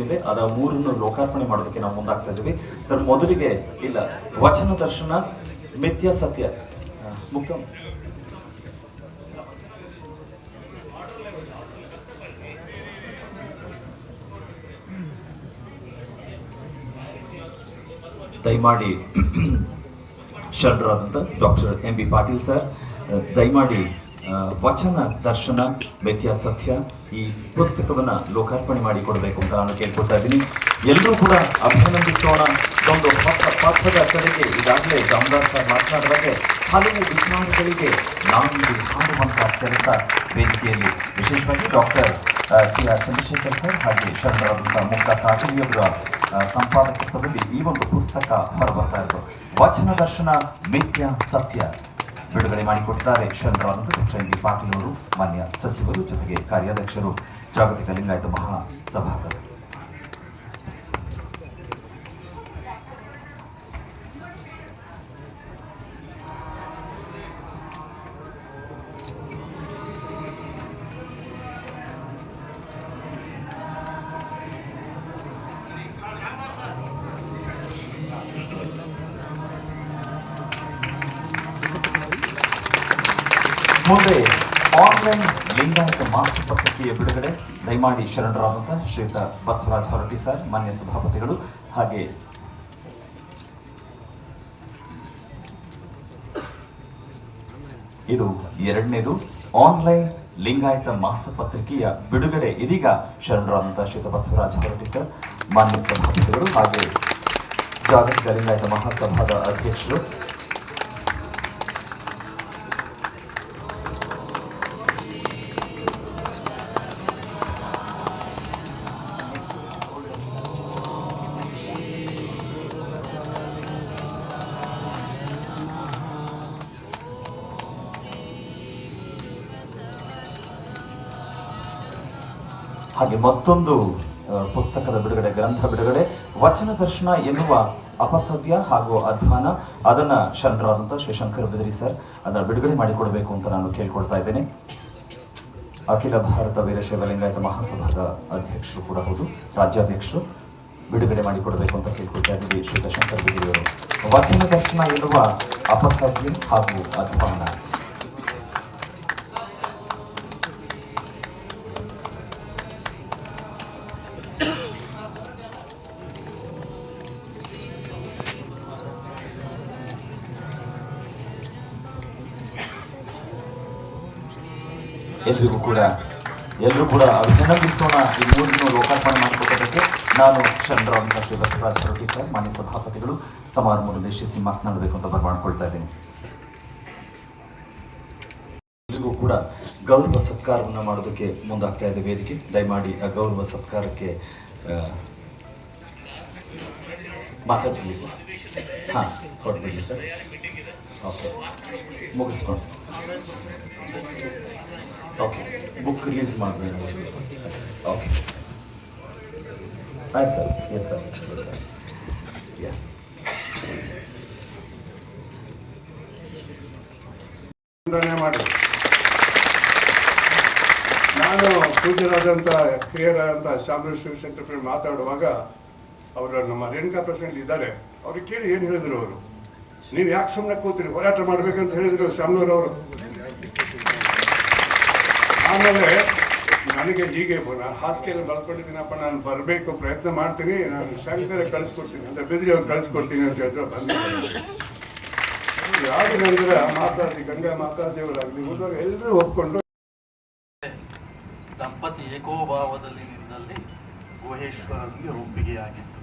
ಏನಿದೆ ಅದ ಮೂರನ್ನು ಲೋಕಾರ್ಪಣೆ ಮಾಡೋದಕ್ಕೆ ನಾವು ಮುಂದಾಗ್ತಾ ಇದ್ದೀವಿ ಸರ್. ಮೊದಲಿಗೆ ಇಲ್ಲ ವಚನ ದರ್ಶನ ಮಿಥ್ಯ ಸತ್ಯ ಮುಕ್ತ ದಯಮಾಡಿ ಶರಣರಾದಂಥ ಡಾಕ್ಟರ್ MB ಪಾಟೀಲ್ ಸರ್ ದಯಮಾಡಿ ವಚನ ದರ್ಶನ ಮಿಥ್ಯ ಸತ್ಯ ಈ ಪುಸ್ತಕವನ್ನು ಲೋಕಾರ್ಪಣೆ ಮಾಡಿಕೊಡ್ಬೇಕು ಅಂತ ನಾನು ಕೇಳ್ಕೊಳ್ತಾ ಇದ್ದೀನಿ. ಎಲ್ಲರೂ ಕೂಡ ಅಭಿನಂದಿಸೋಣ. ಒಂದು ಹೊಸ ಪಾಠದ ಕಡೆಗೆ ಈಗಾಗಲೇ ಜಾಮದಾರ್ ಸರ್ ಮಾತನಾಡುವಾಗೆ ಹಲವು ವಿಚಾರಗಳಿಗೆ ನಾಂದಿ ಹಾಡುವಂಥ ಕೆಲಸ ವೇದಿಕೆಯಲ್ಲಿ ವಿಶೇಷವಾಗಿ ಡಾಕ್ಟರ್ TR ಚಂದ್ರಶೇಖರ್ ಸರ್ ಹಾಗೆ ಶರಣರಾದಂಥ ಮುಕ್ತ ಕಾಟಲಿಯವರ ಸಂಪಾದಕತ್ವದಲ್ಲಿ ಈ ಒಂದು ಪುಸ್ತಕ ಹೊರಬರ್ತಾ ಇರೋದು. ವಚನ ದರ್ಶನ ಮಿಥ್ಯ ಸತ್ಯ ಬಿಡುಗಡೆ ಮಾಡಿಕೊಟ್ಟಿದ್ದಾರೆ ಶರಣರಾದಂಥ ಡಾಕ್ಟರ್ MB ಪಾಟೀಲ್ ಅವರು, ಮಾನ್ಯ ಸಚಿವರು, ಜೊತೆಗೆ ಕಾರ್ಯಾಧ್ಯಕ್ಷರು, ಜಾಗತಿಕ ಲಿಂಗಾಯತ ಮಹಾಸಭಾದ. ಮುಂದೆ ಆನ್ಲೈನ್ ಲಿಂಗಾಯತ ಮಾಸಪತ್ರಿಕೆಯ ಬಿಡುಗಡೆ ದಯಮಾಡಿ ಶರಣರಾದಂಥ ಶ್ರೀಯುತ ಬಸವರಾಜ್ ಹೊರಟ್ಟಿ ಸರ್, ಮಾನ್ಯ ಸಭಾಪತಿಗಳು, ಹಾಗೆ ಇದು ಎರಡನೇದು ಆನ್ಲೈನ್ ಲಿಂಗಾಯತ ಮಾಸಪತ್ರಿಕೆಯ ಬಿಡುಗಡೆ. ಇದೀಗ ಶರಣರಾದಂಥ ಶ್ರೀಯುತ ಬಸವರಾಜ್ ಹೊರಟ್ಟಿ ಸರ್, ಮಾನ್ಯ ಸಭಾಪತಿಗಳು, ಹಾಗೆ ಜಾಗತಿಕ ಲಿಂಗಾಯತ ಮಹಾಸಭಾದ ಅಧ್ಯಕ್ಷರು. ಹಾಗೆ ಮತ್ತೊಂದು ಪುಸ್ತಕದ ಬಿಡುಗಡೆ, ಗ್ರಂಥ ಬಿಡುಗಡೆ, ವಚನ ದರ್ಶನ ಎನ್ನುವ ಅಪಸವ್ಯ ಹಾಗೂ ಅಧ್ವಾನ, ಅದನ್ನ ಶರಣರಾದಂಥ ಶ್ರೀ ಶಂಕರ್ ಬಿದರಿ ಸರ್ ಅದನ್ನ ಬಿಡುಗಡೆ ಮಾಡಿಕೊಡಬೇಕು ಅಂತ ನಾನು ಕೇಳ್ಕೊಳ್ತಾ ಇದ್ದೇನೆ. ಅಖಿಲ ಭಾರತ ವೀರಶೈವ ಲಿಂಗಾಯತ ಮಹಾಸಭಾದ ಅಧ್ಯಕ್ಷರು ಕೂಡ ಹೌದು, ರಾಜ್ಯಾಧ್ಯಕ್ಷರು, ಬಿಡುಗಡೆ ಮಾಡಿಕೊಡಬೇಕು ಅಂತ ಕೇಳ್ಕೊಳ್ತಾ ಇದ್ದೀವಿ ಶ್ರೀಯುತ ಶಂಕರ್ ಬಿದರಿ ಅವರು. ವಚನ ದರ್ಶನ ಎನ್ನುವ ಅಪಸವ್ಯ ಹಾಗೂ ಅಧ್ವಾನ. ಎಲ್ಲರೂ ಕೂಡ ಅಭಿನಂದಿಸೋಣ. ಈ ಮೂರನ್ನು ಲೋಕಾರ್ಪಣೆ ಮಾಡಿಕೊಟ್ಟದಕ್ಕೆ ನಾನು ಶರಣರಾದಂಥ ಶ್ರೀ ಬಸವರಾಜ್ ಹೊರಟ್ಟಿ ಸರ್, ಮಾನ್ಯ ಸಭಾಪತಿಗಳು, ಸಮಾರಂಭವನ್ನು ಉದ್ದೇಶಿಸಿ ಮಾತನಾಡಬೇಕು ಅಂತ ಬರ್ಮಾಡ್ಕೊಳ್ತಾ ಇದ್ದೀನಿ. ಎಲ್ಲರಿಗೂ ಕೂಡ ಗೌರವ ಸತ್ಕಾರವನ್ನು ಮಾಡೋದಕ್ಕೆ ಮುಂದಾಗ್ತಾ ಇದೆ ವೇದಿಕೆ. ದಯಮಾಡಿ ಆ ಗೌರವ ಸತ್ಕಾರಕ್ಕೆ ಮಾತಾಡ್ತೀವಿ ಸರ್. ಹಾಂ, ಹೊರಟ್ಬಿಡಿ ಸರ್. ಓಕೆ, ಮುಗಿಸ್ಕೊಂಡು ಓಕೆ, ಬುಕ್ ರಿಲೀಸ್ ಮಾಡಬೇಕು. ಓಕೆ, ಆಯ್ತು sir. Yes sir, yes sir. ಮಾಡಿ ನಾನು ಪೂಜ್ಯರಾದಂಥ ಕ್ರಿಯರಾದಂಥ ಶಾಮರಾಜ ಶಿವಶಂಕರ್ ಮಾತಾಡುವಾಗ ಅವರು ನಮ್ಮ ರೇಣುಕಾ ಪ್ರೆಸಿಡೆಂಟ್ ಇದ್ದಾರೆ, ಅವ್ರಿಗೆ ಕೇಳಿ ಏನು ಹೇಳಿದ್ರು ಅವರು, ನೀವು ಯಾಕೆ ಸುಮ್ಮನೆ ಕೂತೀರಿ, ಹೋರಾಟ ಮಾಡ್ಬೇಕಂತ ಹೇಳಿದ್ರು ಶಾಮನೂರವರು. ಆಮೇಲೆ ನನಗೆ ಹೀಗೆ ನಾನು ಹಾಸಿಗೆಯಲ್ಲಿ ಮಲ್ಕೊಂಡಿದ್ದೀನಪ್ಪ, ನಾನು ಬರಬೇಕು, ಪ್ರಯತ್ನ ಮಾಡ್ತೀನಿ, ನಾನು ಶಂಕರ ಕಳಿಸ್ಕೊಡ್ತೀನಿ ಅಂತ ಬಿದ್ರಿ ಅವ್ರು ಕಳಿಸ್ಕೊಡ್ತೀನಿ ಅಂತ ಹೇಳಿದ್ರು. ಬಂದಿದ್ದಾರೆ ಯಾರು ನಂತರ ಮಾತಾಡಿ ಗಂಗಾ ಮಾತಾಡ್ದೇವರಾಗಲಿ ಹೋದಾಗ ಎಲ್ಲರೂ ಒಪ್ಕೊಂಡು ದಂಪತಿ ಏಕೋಭಾವದಲ್ಲಿ ನಿಂದಲ್ಲಿ ಗುಹೇಶ್ವರನಿಗೆ ಒಪ್ಪಿಗೆಯಾಗಿತ್ತು.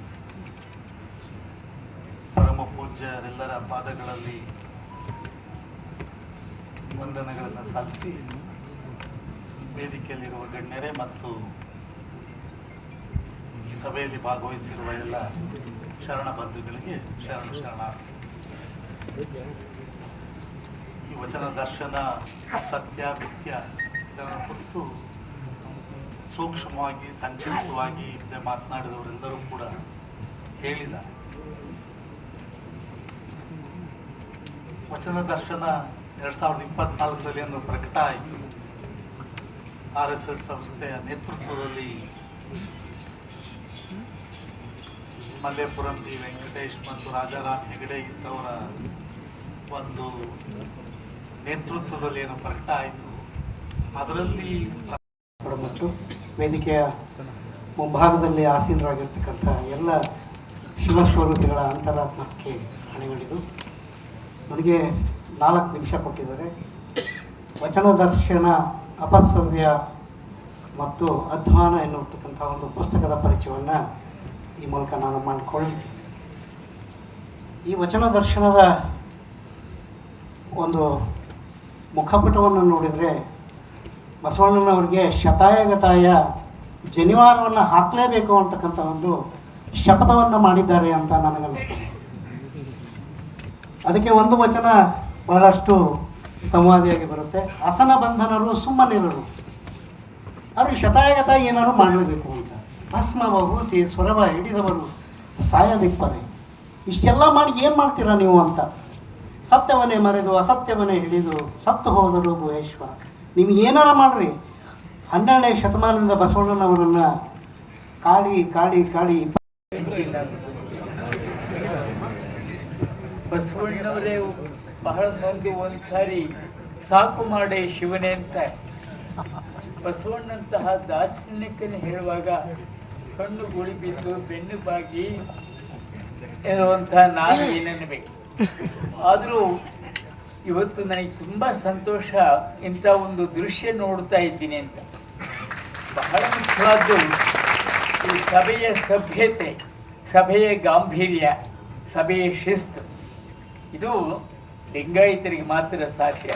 ಪರಮ ಪೂಜ್ಯರೆಲ್ಲರ ಪಾದಗಳಲ್ಲಿ ವಂದನೆಗಳನ್ನು ಸಲ್ಲಿಸಿ ವೇದಿಕೆಯಲ್ಲಿರುವ ಗಣ್ಯರೇ ಮತ್ತು ಈ ಸಭೆಯಲ್ಲಿ ಭಾಗವಹಿಸಿರುವ ಎಲ್ಲ ಶರಣ ಬಂಧುಗಳಿಗೆ ಶರಣಾರ್ಥಿ. ಈ ವಚನ ದರ್ಶನ ಸತ್ಯ ಮಿಥ್ಯ ಇದರ ಕುರಿತು ಸೂಕ್ಷ್ಮವಾಗಿ ಸಂಕ್ಷಿಪ್ತವಾಗಿ ಮಾತನಾಡಿದವರೆಲ್ಲರೂ ಕೂಡ ಹೇಳಿದ್ದಾರೆ. ವಚನ ದರ್ಶನ 2024ರಲ್ಲಿ ಒಂದು ಪ್ರಕಟ ಆಯಿತು. RSS ಸಂಸ್ಥೆಯ ನೇತೃತ್ವದಲ್ಲಿ ಮಲ್ಲೇಪುರಂ ಜಿ ವೆಂಕಟೇಶ್ ಮತ್ತು ರಾಜಾರಾಮ್ ಹೆಗಡೆ ಇಂಥವರ ಒಂದು ನೇತೃತ್ವದಲ್ಲಿ ಏನು ಪ್ರಕಟ ಆಯಿತು ಅದರಲ್ಲಿ ಮತ್ತು ವೇದಿಕೆಯ ಮುಂಭಾಗದಲ್ಲಿ ಆಸೀನರಾಗಿರ್ತಕ್ಕಂಥ ಎಲ್ಲ ಶಿವಸ್ವರೂಪಿಗಳ ಅಂತರಾತ್ಮಕ್ಕೆ ಅಣಿಗಡಿದು ನನಗೆ 4 ನಿಮಿಷ ಕೊಟ್ಟಿದ್ದಾರೆ. ವಚನ ದರ್ಶನ ಅಪಸವ್ಯ ಮತ್ತು ಅಧ್ವಾನ ಎನ್ನುವಂತಕ್ಕಂಥ ಒಂದು ಪುಸ್ತಕದ ಪರಿಚಯವನ್ನು ಈ ಮೂಲಕ ನಾನು ಮಾಡಿಕೊಳ್ಳಿದ್ದೇನೆ. ಈ ವಚನ ದರ್ಶನದ ಒಂದು ಮುಖಪಟವನ್ನು ನೋಡಿದರೆ ಬಸವಣ್ಣನವ್ರಿಗೆ ಶತಾಯಗತಾಯ ಜನಿವಾರವನ್ನು ಹಾಕಲೇಬೇಕು ಅಂತಕ್ಕಂಥ ಒಂದು ಶಪಥವನ್ನು ಮಾಡಿದ್ದಾರೆ ಅಂತ ನನಗನ್ನಿಸ್ತದೆ. ಅದಕ್ಕೆ ಒಂದು ವಚನ ಬಹಳಷ್ಟು ಸಂವಾದಿಯಾಗಿ ಬರುತ್ತೆ. ಅಸನ ಬಂಧನರು ಸುಮ್ಮನಿರರು, ಅವ್ರಿಗೆ ಶತಾಯಗತಾಯ ಏನಾದ್ರು ಮಾಡಲೇಬೇಕು ಅಂತ. ಭಸ್ಮವ ಹೂಸಿ ಸ್ವರವ ಹಿಡಿದವರು ಸಾಯದಿಪ್ಪರೆ, ಇಷ್ಟೆಲ್ಲ ಮಾಡಿ ಏನು ಮಾಡ್ತೀರಾ ನೀವು ಅಂತ. ಸತ್ಯವನ್ನೇ ಮರೆದು ಅಸತ್ಯವನ್ನೇ ಹಿಡಿದು ಸತ್ತು ಹೋದರು ಭುವೇಶ್ವರ. ನೀವು ಏನಾರ ಮಾಡಿರಿ, 12ನೇ ಶತಮಾನದಿಂದ ಬಸವಣ್ಣನವರನ್ನು ಕಾಡಿ ಕಾಡಿ ಕಾಡಿ ಬಸವಣ್ಣವರೇ ಬಹಳ ಮಂದಿ ಒಂದು ಸಾರಿ ಸಾಕು ಮಾಡೇ ಶಿವನೇ ಅಂತ ಬಸವಣ್ಣಂತಹ ದಾರ್ಶನಿಕನ ಹೇಳುವಾಗ ಕಣ್ಣು ಗುಳಿ ಬಿದ್ದು ಬೆನ್ನು ಬಾಗಿ ಇರುವಂಥ ನಾನು ಏನನ್ನಬೇಕು. ಆದರೂ ಇವತ್ತು ನನಗೆ ತುಂಬ ಸಂತೋಷ ಇಂಥ ಒಂದು ದೃಶ್ಯ ನೋಡ್ತಾ ಇದ್ದೀನಿ ಅಂತ. ಬಹಳ ಮುಖ್ಯವಾದ್ದು ಈ ಸಭೆಯ ಸಭ್ಯತೆ, ಸಭೆಯ ಗಾಂಭೀರ್ಯ, ಸಭೆಯ ಶಿಸ್ತು, ಇದು ಲಿಂಗಾಯತರಿಗೆ ಮಾತ್ರ ಸಾಧ್ಯ.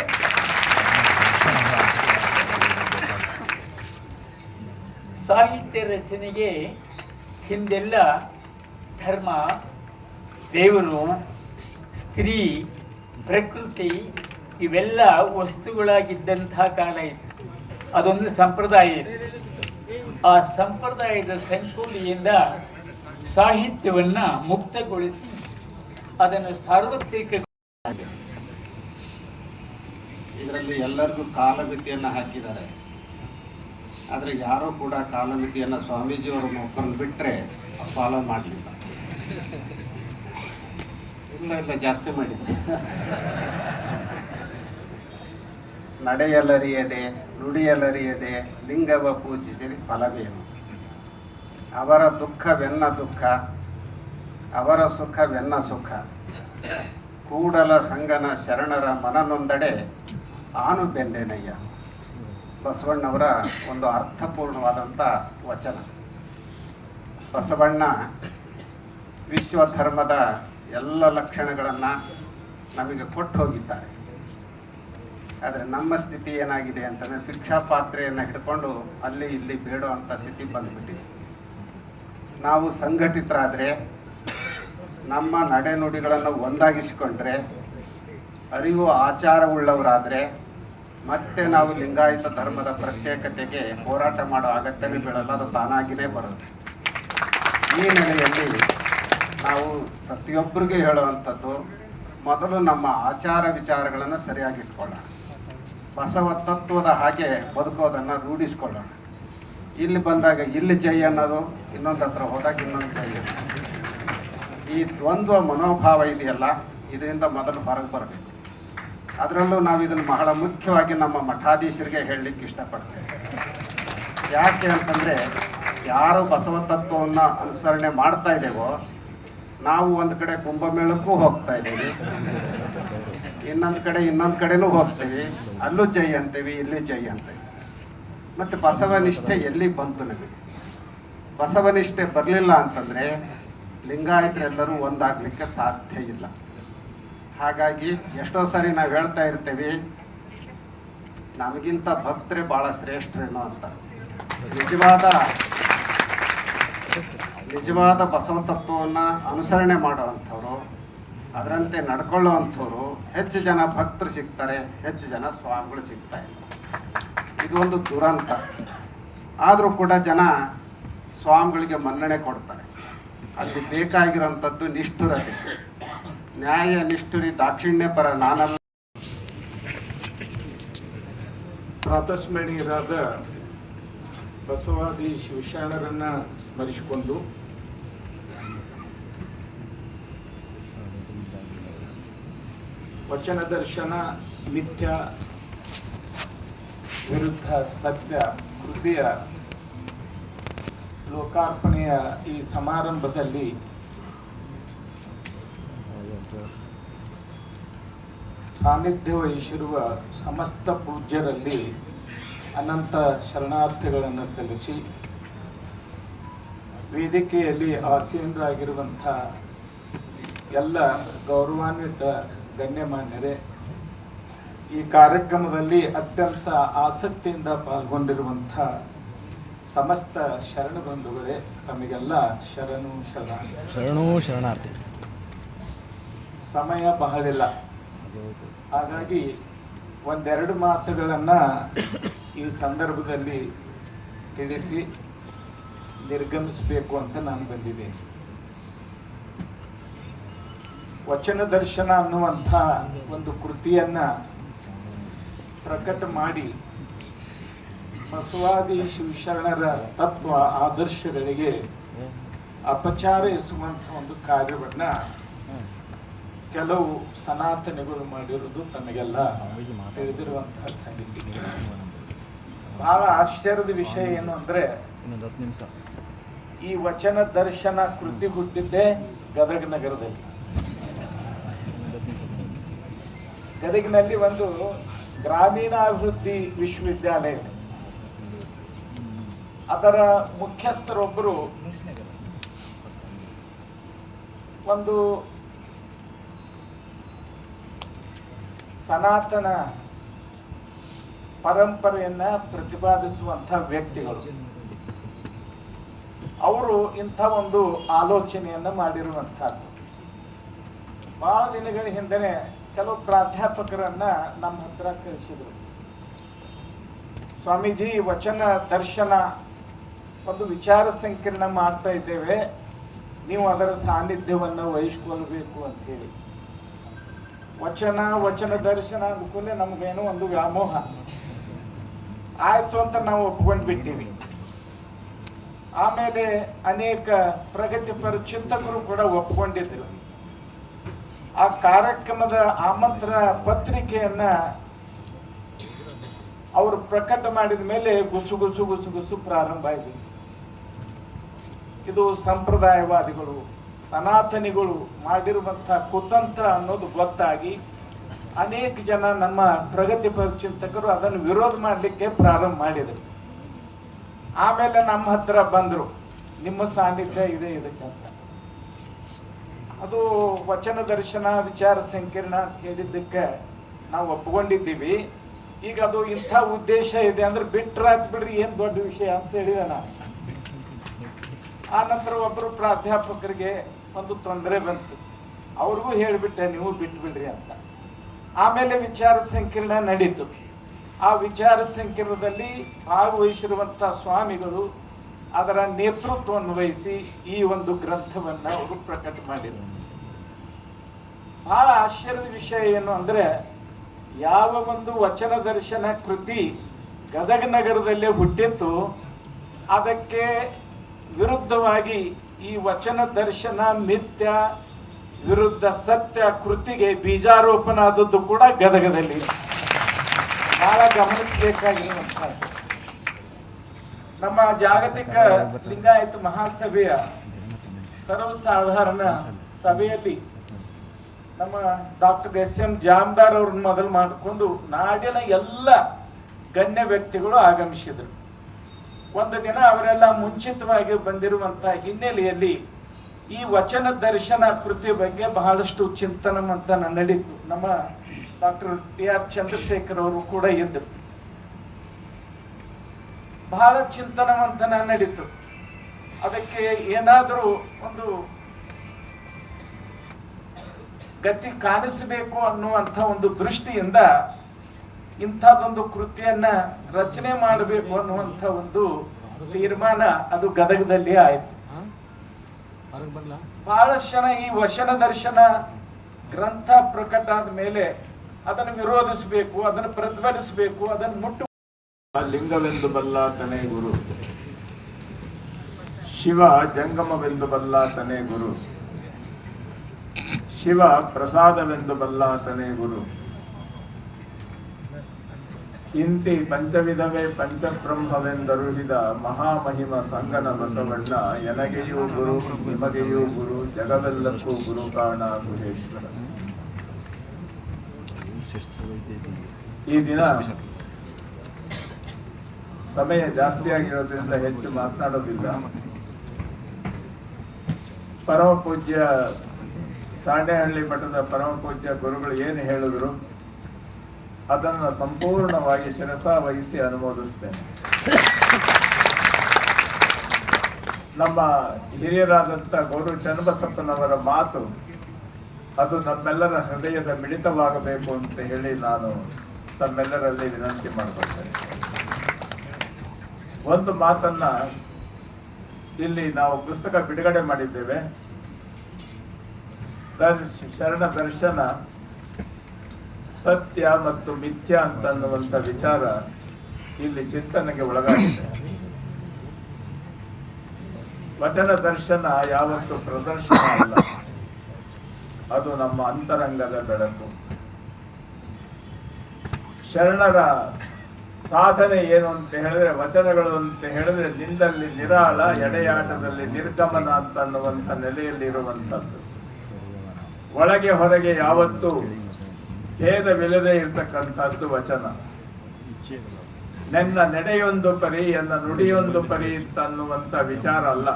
ಸಾಹಿತ್ಯ ರಚನೆಗೆ ಹಿಂದೆಲ್ಲ ಧರ್ಮ, ದೇವರು, ಸ್ತ್ರೀ, ಪ್ರಕೃತಿ ಇವೆಲ್ಲ ವಸ್ತುಗಳಾಗಿದ್ದಂಥ ಕಾಲ ಇತ್ತು. ಅದೊಂದು ಸಂಪ್ರದಾಯ ಇತ್ತು. ಆ ಸಂಪ್ರದಾಯದ ಸಂಕುಲಿಯಿಂದ ಸಾಹಿತ್ಯವನ್ನು ಮುಕ್ತಗೊಳಿಸಿ ಅದನ್ನು ಸಾರ್ವತ್ರಿಕ ಇದರಲ್ಲಿ ಎಲ್ಲರಿಗೂ ಕಾಲಮಿತಿಯನ್ನು ಹಾಕಿದ್ದಾರೆ. ಆದರೆ ಯಾರೂ ಕೂಡ ಕಾಲಮಿತಿಯನ್ನು ಸ್ವಾಮೀಜಿಯವ್ರನ್ನ ಒಬ್ಬರನ್ನು ಬಿಟ್ಟರೆ ಫಾಲೋ ಮಾಡಲಿಲ್ಲ. ಇಲ್ಲ ಜಾಸ್ತಿ ಮಾಡಿದ್ದಾರೆ. ನಡೆಯಲರಿಯದೆ ನುಡಿಯಲರಿಯದೆ ಲಿಂಗವ ಪೂಜಿಸಿದ ಫಲವೇನು, ಅವರ ದುಃಖವೆನ್ನ ದುಃಖ ಅವರ ಸುಖವೆನ್ನ ಸುಖ, ಕೂಡಲ ಸಂಗನ ಶರಣರ ಮನನೊಂದಡೆ ಆನು ಬೆಂದೆನಯ್ಯ. ಬಸವಣ್ಣವರ ಒಂದು ಅರ್ಥಪೂರ್ಣವಾದಂಥ ವಚನ. ಬಸವಣ್ಣ ವಿಶ್ವಧರ್ಮದ ಎಲ್ಲ ಲಕ್ಷಣಗಳನ್ನು ನಮಗೆ ಕೊಟ್ಟು ಹೋಗಿದ್ದಾರೆ. ಆದರೆ ನಮ್ಮ ಸ್ಥಿತಿ ಏನಾಗಿದೆ ಅಂತಂದರೆ ಭಿಕ್ಷಾಪಾತ್ರೆಯನ್ನು ಹಿಡ್ಕೊಂಡು ಅಲ್ಲಿ ಇಲ್ಲಿ ಬೇಡೋ ಅಂಥ ಸ್ಥಿತಿ ಬಂದುಬಿಟ್ಟಿದೆ. ನಾವು ಸಂಘಟಿತರಾದರೆ, ನಮ್ಮ ನಡೆನುಡಿಗಳನ್ನು ಒಂದಾಗಿಸಿಕೊಂಡ್ರೆ, ಅರಿವು ಆಚಾರವುಳ್ಳವರಾದರೆ ಮತ್ತೆ ನಾವು ಲಿಂಗಾಯತ ಧರ್ಮದ ಪ್ರತ್ಯೇಕತೆಗೆ ಹೋರಾಟ ಮಾಡೋ ಅಗತ್ಯನೇ ಬೀಳಲ್ಲ, ಅದು ತಾನಾಗಿಯೇ ಬರುತ್ತೆ. ಈ ನೆಲೆಯಲ್ಲಿ ನಾವು ಪ್ರತಿಯೊಬ್ಬರಿಗೆ ಹೇಳುವಂಥದ್ದು, ಮೊದಲು ನಮ್ಮ ಆಚಾರ ವಿಚಾರಗಳನ್ನು ಸರಿಯಾಗಿ ಇಟ್ಕೊಳ್ಳೋಣ. ಬಸವ ತತ್ವದ ಹಾಗೆ ಬದುಕೋದನ್ನು ರೂಢಿಸ್ಕೊಳ್ಳೋಣ. ಇಲ್ಲಿ ಬಂದಾಗ ಇಲ್ಲಿ ಜೈ ಅನ್ನೋದು, ಇನ್ನೊಂದು ಹತ್ರ ಹೋದಾಗ ಇನ್ನೊಂದು ಜೈ ಅನ್ನೋದು, ಈ ದ್ವಂದ್ವ ಮನೋಭಾವ ಇದೆಯಲ್ಲ, ಇದರಿಂದ ಮೊದಲು ಹೊರಗೆ ಬರಬೇಕು. ಅದರಲ್ಲೂ ನಾವು ಇದನ್ನು ಬಹಳ ಮುಖ್ಯವಾಗಿ ನಮ್ಮ ಮಠಾಧೀಶರಿಗೆ ಹೇಳಲಿಕ್ಕೆ ಇಷ್ಟಪಡ್ತೇವೆ. ಯಾಕೆ ಅಂತಂದರೆ, ಯಾರು ಬಸವ ತತ್ವವನ್ನು ಅನುಸರಣೆ ಮಾಡ್ತಾ ಇದ್ದೇವೋ, ನಾವು ಒಂದು ಕಡೆ ಕುಂಭಮೇಳಕ್ಕೂ ಹೋಗ್ತಾ ಇದ್ದೀವಿ, ಇನ್ನೊಂದು ಕಡೆನೂ ಹೋಗ್ತೀವಿ, ಅಲ್ಲೂ ಜೈ ಅಂತೀವಿ, ಇಲ್ಲಿ ಜೈ ಅಂತೀವಿ. ಮತ್ತು ಬಸವನಿಷ್ಠೆ ಎಲ್ಲಿ ಬಂತು ನಮಗೆ? ಬಸವನಿಷ್ಠೆ ಬರಲಿಲ್ಲ ಅಂತಂದರೆ ಲಿಂಗಾಯತರೆಲ್ಲರೂ ಒಂದಾಗಲಿಕ್ಕೆ ಸಾಧ್ಯ ಇಲ್ಲ. ಹಾಗಾಗಿ ಎಷ್ಟೋ ಸಾರಿ ನಾವು ಹೇಳ್ತಾ ಇರ್ತೀವಿ, ನಮಗಿಂತ ಭಕ್ತರೇ ಭಾಳ ಶ್ರೇಷ್ಠರೇನೋ ಅಂತ. ನಿಜವಾದ ಬಸವ ತತ್ವವನ್ನು ಅನುಸರಣೆ ಮಾಡುವಂಥವ್ರು, ಅದರಂತೆ ನಡ್ಕೊಳ್ಳುವಂಥವ್ರು ಹೆಚ್ಚು ಜನ ಭಕ್ತರು ಸಿಗ್ತಾರೆ, ಹೆಚ್ಚು ಜನ ಸ್ವಾಮಿಗಳು ಸಿಗ್ತಾ ಇಲ್ಲ. ಇದು ಒಂದು ದುರಂತ. ಆದರೂ ಕೂಡ ಜನ ಸ್ವಾಮಿಗಳಿಗೆ ಮನ್ನಣೆ ಕೊಡ್ತಾರೆ. ಅಲ್ಲಿ ಬೇಕಾಗಿರೋಂಥದ್ದು ನಿಷ್ಠುರತೆ. ನ್ಯಾಯ ನಿಷ್ಠುರಿ ದಾಕ್ಷಿಣ್ಯ ಪರ ನಾನಲ್ಲ. ಪ್ರಾತಸ್ಮರಣೀಯರಾದ ಬಸವಾದಿ ಶಿವಶರಣರನ್ನು ಸ್ಮರಿಸಿಕೊಂಡು ವಚನ ದರ್ಶನ ಮಿಥ್ಯ ವಿರುದ್ಧ ಸತ್ಯ ಕೃತಿಯ ಲೋಕಾರ್ಪಣೆಯ ಈ ಸಮಾರಂಭದಲ್ಲಿ ಸಾನ್ನಿಧ್ಯ ವಹಿಸಿರುವ ಸಮಸ್ತ ಪೂಜ್ಯರಲ್ಲಿ ಅನಂತ ಶರಣಾರ್ಥಿಗಳನ್ನು ಸಲ್ಲಿಸಿ ವೇದಿಕೆಯಲ್ಲಿ ಆಸೀನರಾಗಿರುವಂಥ ಎಲ್ಲ ಗೌರವಾನ್ವಿತ ಗಣ್ಯಮಾನ್ಯರೇ, ಈ ಕಾರ್ಯಕ್ರಮದಲ್ಲಿ ಅತ್ಯಂತ ಆಸಕ್ತಿಯಿಂದ ಪಾಲ್ಗೊಂಡಿರುವಂಥ ಸಮಸ್ತ ಶರಣ ಬಂಧುಗಳೇ, ತಮಗೆಲ್ಲ ಶರಣು ಶರಣಾರ್ಥಿ. ಸಮಯ ಬಹಳಿಲ್ಲ, ಹಾಗಾಗಿ ಒಂದೆರಡು ಮಾತುಗಳನ್ನು ಈ ಸಂದರ್ಭದಲ್ಲಿ ತಿಳಿಸಿ ನಿರ್ಗಮಿಸಬೇಕು ಅಂತ ನಾನು ಬಂದಿದ್ದೇನೆ. ವಚನ ದರ್ಶನ ಅನ್ನುವಂಥ ಒಂದು ಕೃತಿಯನ್ನು ಪ್ರಕಟ ಮಾಡಿ ಬಸವಾದಿ ಶಿವಶರಣರ ತತ್ವ ಆದರ್ಶಗಳಿಗೆ ಅಪಚಾರ ಎಸುವಂಥ ಒಂದು ಕಾರ್ಯವನ್ನು ಕೆಲವು ಸನಾತನಿಗಳು ಮಾಡಿರುವುದು ತಮಗೆಲ್ಲ ತಿಳಿದಿರುವಂತಹ ಸಂಗತಿ. ಬಹಳ ಆಶ್ಚರ್ಯದ ವಿಷಯ ಏನು ಅಂದರೆ, ಈ ವಚನ ದರ್ಶನ ಕೃತಿ ಹುಟ್ಟಿದ್ದೇ ಗದಗ ನಗರದಲ್ಲಿ. ಗದಗಿನಲ್ಲಿ ಒಂದು ಗ್ರಾಮೀಣಾಭಿವೃದ್ಧಿ ವಿಶ್ವವಿದ್ಯಾಲಯ ಇದೆ. ಅದರ ಮುಖ್ಯಸ್ಥರೊಬ್ಬರು ಒಂದು ಸನಾತನ ಪರಂಪರೆಯನ್ನ ಪ್ರತಿಪಾದಿಸುವಂಥ ವ್ಯಕ್ತಿಗಳು. ಅವರು ಇಂಥ ಒಂದು ಆಲೋಚನೆಯನ್ನು ಮಾಡಿರುವಂಥದ್ದು. ಬಹಳ ದಿನಗಳ ಹಿಂದೆ ಕೆಲವು ಪ್ರಾಧ್ಯಾಪಕರನ್ನ ನಮ್ಮ ಹತ್ರ ಕಳಿಸಿದರು. ಸ್ವಾಮೀಜಿ, ವಚನ ದರ್ಶನ ಒಂದು ವಿಚಾರ ಸಂಕಿರಣ ಮಾಡ್ತಾ ಇದ್ದೇವೆ, ನೀವು ಅದರ ಸಾನ್ನಿಧ್ಯವನ್ನು ವಹಿಸ್ಕೊಳ್ಬೇಕು ಅಂತ ಹೇಳಿ. ವಚನ ದರ್ಶನ ಅಂದ್ಕೂಲೆ ನಮಗೇನೋ ಒಂದು ವ್ಯಾಮೋಹ ಆಯಿತು ಅಂತ ನಾವು ಒಪ್ಕೊಂಡು ಬಿಟ್ಟಿವಿ. ಆಮೇಲೆ ಅನೇಕ ಪ್ರಗತಿಪರ ಚಿಂತಕರು ಕೂಡ ಒಪ್ಕೊಂಡಿದ್ರು. ಆ ಕಾರ್ಯಕ್ರಮದ ಆಮಂತ್ರಣ ಪತ್ರಿಕೆಯನ್ನ ಅವರು ಪ್ರಕಟ ಮಾಡಿದ ಮೇಲೆ ಗುಸು ಪ್ರಾರಂಭ ಆಗಿದೆ. ಇದು ಸಂಪ್ರದಾಯವಾದಿಗಳು, ಸನಾತನಿಗಳು ಮಾಡಿರುವಂಥ ಕುತಂತ್ರ ಅನ್ನೋದು ಗೊತ್ತಾಗಿ ಅನೇಕ ಜನ ನಮ್ಮ ಪ್ರಗತಿಪರ ಚಿಂತಕರು ಅದನ್ನು ವಿರೋಧ ಮಾಡಲಿಕ್ಕೆ ಪ್ರಾರಂಭ ಮಾಡಿದರು. ಆಮೇಲೆ ನಮ್ಮ ಹತ್ರ ಬಂದರು, ನಿಮ್ಮ ಸಾನ್ನಿಧ್ಯ ಇದೆ ಇದಕ್ಕಂತ. ಅದು ವಚನ ದರ್ಶನ ವಿಚಾರ ಸಂಕಿರಣ ಅಂತ ಹೇಳಿದ್ದಕ್ಕೆ ನಾವು ಒಪ್ಕೊಂಡಿದ್ದೀವಿ. ಈಗ ಅದು ಇಂಥ ಉದ್ದೇಶ ಇದೆ ಅಂದ್ರೆ ಬಿಟ್ರಾತ್ ಬಿಡ್ರಿ, ಏನು ದೊಡ್ಡ ವಿಷಯ ಅಂತ ಹೇಳಿದೆ ನಾನು. ಆ ನಂತರ ಒಬ್ಬರು ಪ್ರಾಧ್ಯಾಪಕರಿಗೆ ಒಂದು ತೊಂದರೆ ಬಂತು, ಅವ್ರಿಗೂ ಹೇಳಿಬಿಟ್ಟೆ ನೀವು ಬಿಟ್ಬಿಡ್ರಿ ಅಂತ. ಆಮೇಲೆ ವಿಚಾರ ಸಂಕಿರಣ ನಡೀತು. ಆ ವಿಚಾರ ಸಂಕಿರಣದಲ್ಲಿ ಭಾಗವಹಿಸಿರುವಂಥ ಸ್ವಾಮಿಗಳು ಅದರ ನೇತೃತ್ವವನ್ನು ವಹಿಸಿ ಈ ಒಂದು ಗ್ರಂಥವನ್ನು ಅವರು ಪ್ರಕಟ ಮಾಡಿದರು. ಬಹಳ ಆಶ್ಚರ್ಯದ ವಿಷಯ ಏನು ಅಂದರೆ, ಯಾವ ಒಂದು ವಚನ ದರ್ಶನ ಕೃತಿ ಗದಗ ನಗರದಲ್ಲೇ ಹುಟ್ಟಿತ್ತು, ಅದಕ್ಕೆ ವಿರುದ್ಧವಾಗಿ ಈ ವಚನ ದರ್ಶನ ಮಿಥ್ಯ ವಿರುದ್ಧ ಸತ್ಯ ಕೃತಿಗೆ ಬೀಜಾರೋಪಣ ಆದದ್ದು ಕೂಡ ಗದಗದಲ್ಲಿ. ಬಹಳ ಗಮನಿಸಬೇಕಾಗಿರುವಂಥದ್ದು. ನಮ್ಮ ಜಾಗತಿಕ ಲಿಂಗಾಯತ ಮಹಾಸಭೆಯ ಸರ್ವಸಾಧಾರಣ ಸಭೆಯಲ್ಲಿ ನಮ್ಮ ಡಾಕ್ಟರ್ SM ಜಾಮದಾರ್ ಅವ್ರನ್ನ ಮೊದಲು ಮಾಡಿಕೊಂಡು ನಾಡಿನ ಎಲ್ಲ ಗಣ್ಯ ವ್ಯಕ್ತಿಗಳು ಆಗಮಿಸಿದರು. ಒಂದು ದಿನ ಅವರೆಲ್ಲ ಮುಂಚಿತವಾಗಿ ಬಂದಿರುವಂಥ ಹಿನ್ನೆಲೆಯಲ್ಲಿ ಈ ವಚನ ದರ್ಶನ ಕೃತಿ ಬಗ್ಗೆ ಬಹಳಷ್ಟು ಚಿಂತನ ಮಂಥನ ನಡೀತು. ನಮ್ಮ ಡಾಕ್ಟರ್ TR ಚಂದ್ರಶೇಖರ್ ಅವರು ಕೂಡ ಇದ್ದರು. ಬಹಳ ಚಿಂತನ ಮಂಥನ ನಡೀತು. ಅದಕ್ಕೆ ಏನಾದರೂ ಒಂದು ಗತಿ ಕಾಣಿಸಬೇಕು ಅನ್ನುವಂಥ ಒಂದು ದೃಷ್ಟಿಯಿಂದ ಇಂಥದ್ದೊಂದು ಕೃತಿಯನ್ನ ರಚನೆ ಮಾಡಬೇಕು ಅನ್ನುವಂಥ ಒಂದು ತೀರ್ಮಾನ ಅದು ಗದಗದಲ್ಲಿ ಆಯಿತು. ಬಹಳಷ್ಟು ಜನ ಈ ವಚನ ದರ್ಶನ ಗ್ರಂಥ ಪ್ರಕಟ ಆದ ಮೇಲೆ ಅದನ್ನು ವಿರೋಧಿಸಬೇಕು, ಅದನ್ನು ಪ್ರತಿಭಟಿಸಬೇಕು, ಅದನ್ನು ಮುಟ್ಟು. ಲಿಂಗವೆಂದು ಬಲ್ಲಾತನೇ ಗುರು, ಶಿವ ಜಂಗಮವೆಂದು ಬಲ್ಲಾತನೇ ಗುರು, ಶಿವ ಪ್ರಸಾದವೆಂದು ಬಲ್ಲಾತನೇ ಗುರು. ಇಂತಿ ಪಂಚವಿಧವೇ ಪಂಚಬ್ರಹ್ಮವೆಂದರುಹಿದ ಮಹಾಮಹಿಮ ಸಂಗನ ಬಸವಣ್ಣ ಎನಗೆಯೂ ಗುರು ನಿಮಗೆಯೂ ಗುರು ಜಗವೆಲ್ಲಕ್ಕೂ ಗುರು ಕಾಣ ಗುಹೇಶ್ವರ. ಈ ದಿನ ಸಮಯ ಜಾಸ್ತಿ ಆಗಿರೋದ್ರಿಂದ ಹೆಚ್ಚು ಮಾತನಾಡೋದಿಲ್ಲ. ಪರಮ ಪೂಜ್ಯ ಸಾಣೆಹಳ್ಳಿ ಮಠದ ಪರಮ ಪೂಜ್ಯ ಗುರುಗಳು ಏನು ಹೇಳಿದ್ರು ಅದನ್ನು ಸಂಪೂರ್ಣವಾಗಿ ಶಿರಸಾವಹಿಸಿ ಅನುಮೋದಿಸ್ತೇನೆ. ನಮ್ಮ ಹಿರಿಯರಾದಂಥ ಗೌರವ ಚನ್ನಬಸಪ್ಪನವರ ಮಾತು ಅದು ನಮ್ಮೆಲ್ಲರ ಹೃದಯದ ಮಿಳಿತವಾಗಬೇಕು ಅಂತ ಹೇಳಿ ನಾನು ತಮ್ಮೆಲ್ಲರಲ್ಲಿ ವಿನಂತಿ ಮಾಡಿಕೊಳ್ತೇನೆ. ಒಂದು ಮಾತನ್ನ ಇಲ್ಲಿ ನಾವು ಪುಸ್ತಕ ಬಿಡುಗಡೆ ಮಾಡಿದ್ದೇವೆ. ಶರಣ ದರ್ಶನ ಸತ್ಯ ಮತ್ತು ಮಿಥ್ಯ ಅಂತನ್ನುವಂಥ ವಿಚಾರ ಇಲ್ಲಿ ಚಿಂತನೆಗೆ ಒಳಗಾಗಿದೆ. ವಚನ ದರ್ಶನ ಯಾವತ್ತು ಪ್ರದರ್ಶನ ಅಲ್ಲ, ಅದು ನಮ್ಮ ಅಂತರಂಗದ ಬೆಳಕು. ಶರಣರ ಸಾಧನೆ ಏನು ಅಂತ ಹೇಳಿದ್ರೆ, ವಚನಗಳು ಅಂತ ಹೇಳಿದ್ರೆ ನಿಂದಲ್ಲಿ ನಿರಾಳ ಎಡೆಯಾಟದಲ್ಲಿ ನಿರ್ಗಮನ ಅಂತ ಅನ್ನುವಂಥ ನೆಲೆಯಲ್ಲಿರುವಂಥದ್ದು. ಒಳಗೆ ಹೊರಗೆ ಯಾವತ್ತೂ ಭೇದವಿಲ್ಲದೆ ಇರ್ತಕ್ಕಂಥದ್ದು ವಚನ. ನನ್ನ ನಡೆಯೊಂದು ಪರಿ ಎನ್ನ ನುಡಿಯೊಂದು ಪರಿ ಅಂತ ಅನ್ನುವಂಥ ವಿಚಾರ ಅಲ್ಲ,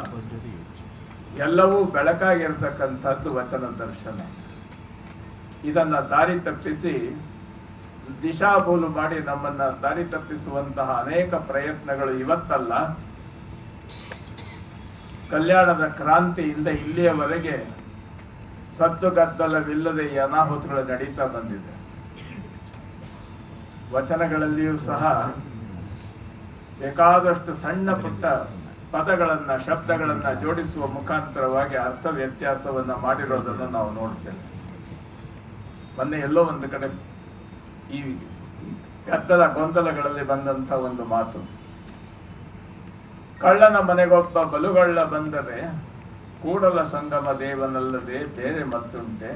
ಎಲ್ಲವೂ ಬೆಳಕಾಗಿರ್ತಕ್ಕಂಥದ್ದು ವಚನ ದರ್ಶನ. ಇದನ್ನ ದಾರಿ ತಪ್ಪಿಸಿ ದಿಶಾಭೂಲು ಮಾಡಿ ನಮ್ಮನ್ನ ದಾರಿ ತಪ್ಪಿಸುವಂತಹ ಅನೇಕ ಪ್ರಯತ್ನಗಳು ಇವತ್ತಲ್ಲ, ಕಲ್ಯಾಣದ ಕ್ರಾಂತಿಯಿಂದ ಇಲ್ಲಿಯವರೆಗೆ ಸದ್ದುಗದ್ದಲವಿಲ್ಲದೆ ಈ ಅನಾಹುತಗಳು ನಡೀತಾ ಬಂದಿದೆ. ವಚನಗಳಲ್ಲಿಯೂ ಸಹ ಬೇಕಾದಷ್ಟು ಸಣ್ಣ ಪುಟ್ಟ ಪದಗಳನ್ನ ಶಬ್ದಗಳನ್ನ ಜೋಡಿಸುವ ಮುಖಾಂತರವಾಗಿ ಅರ್ಥ ವ್ಯತ್ಯಾಸವನ್ನ ಮಾಡಿರೋದನ್ನು ನಾವು ನೋಡ್ತೇವೆ. ಮೊನ್ನೆ ಎಲ್ಲೋ ಒಂದು ಕಡೆ ಈ ಗದ್ದಲ ಗೊಂದಲಗಳಲ್ಲಿ ಬಂದಂತ ಒಂದು ಮಾತು, ಕಳ್ಳನ ಮನೆಗೊಬ್ಬ ಬಲುಗಳ್ಳ ಬಂದರೆ ಕೂಡಲ ಸಂಗಮ ದೇವನಲ್ಲದೆ ಬೇರೆ ಮತ್ತುಂಟೆ,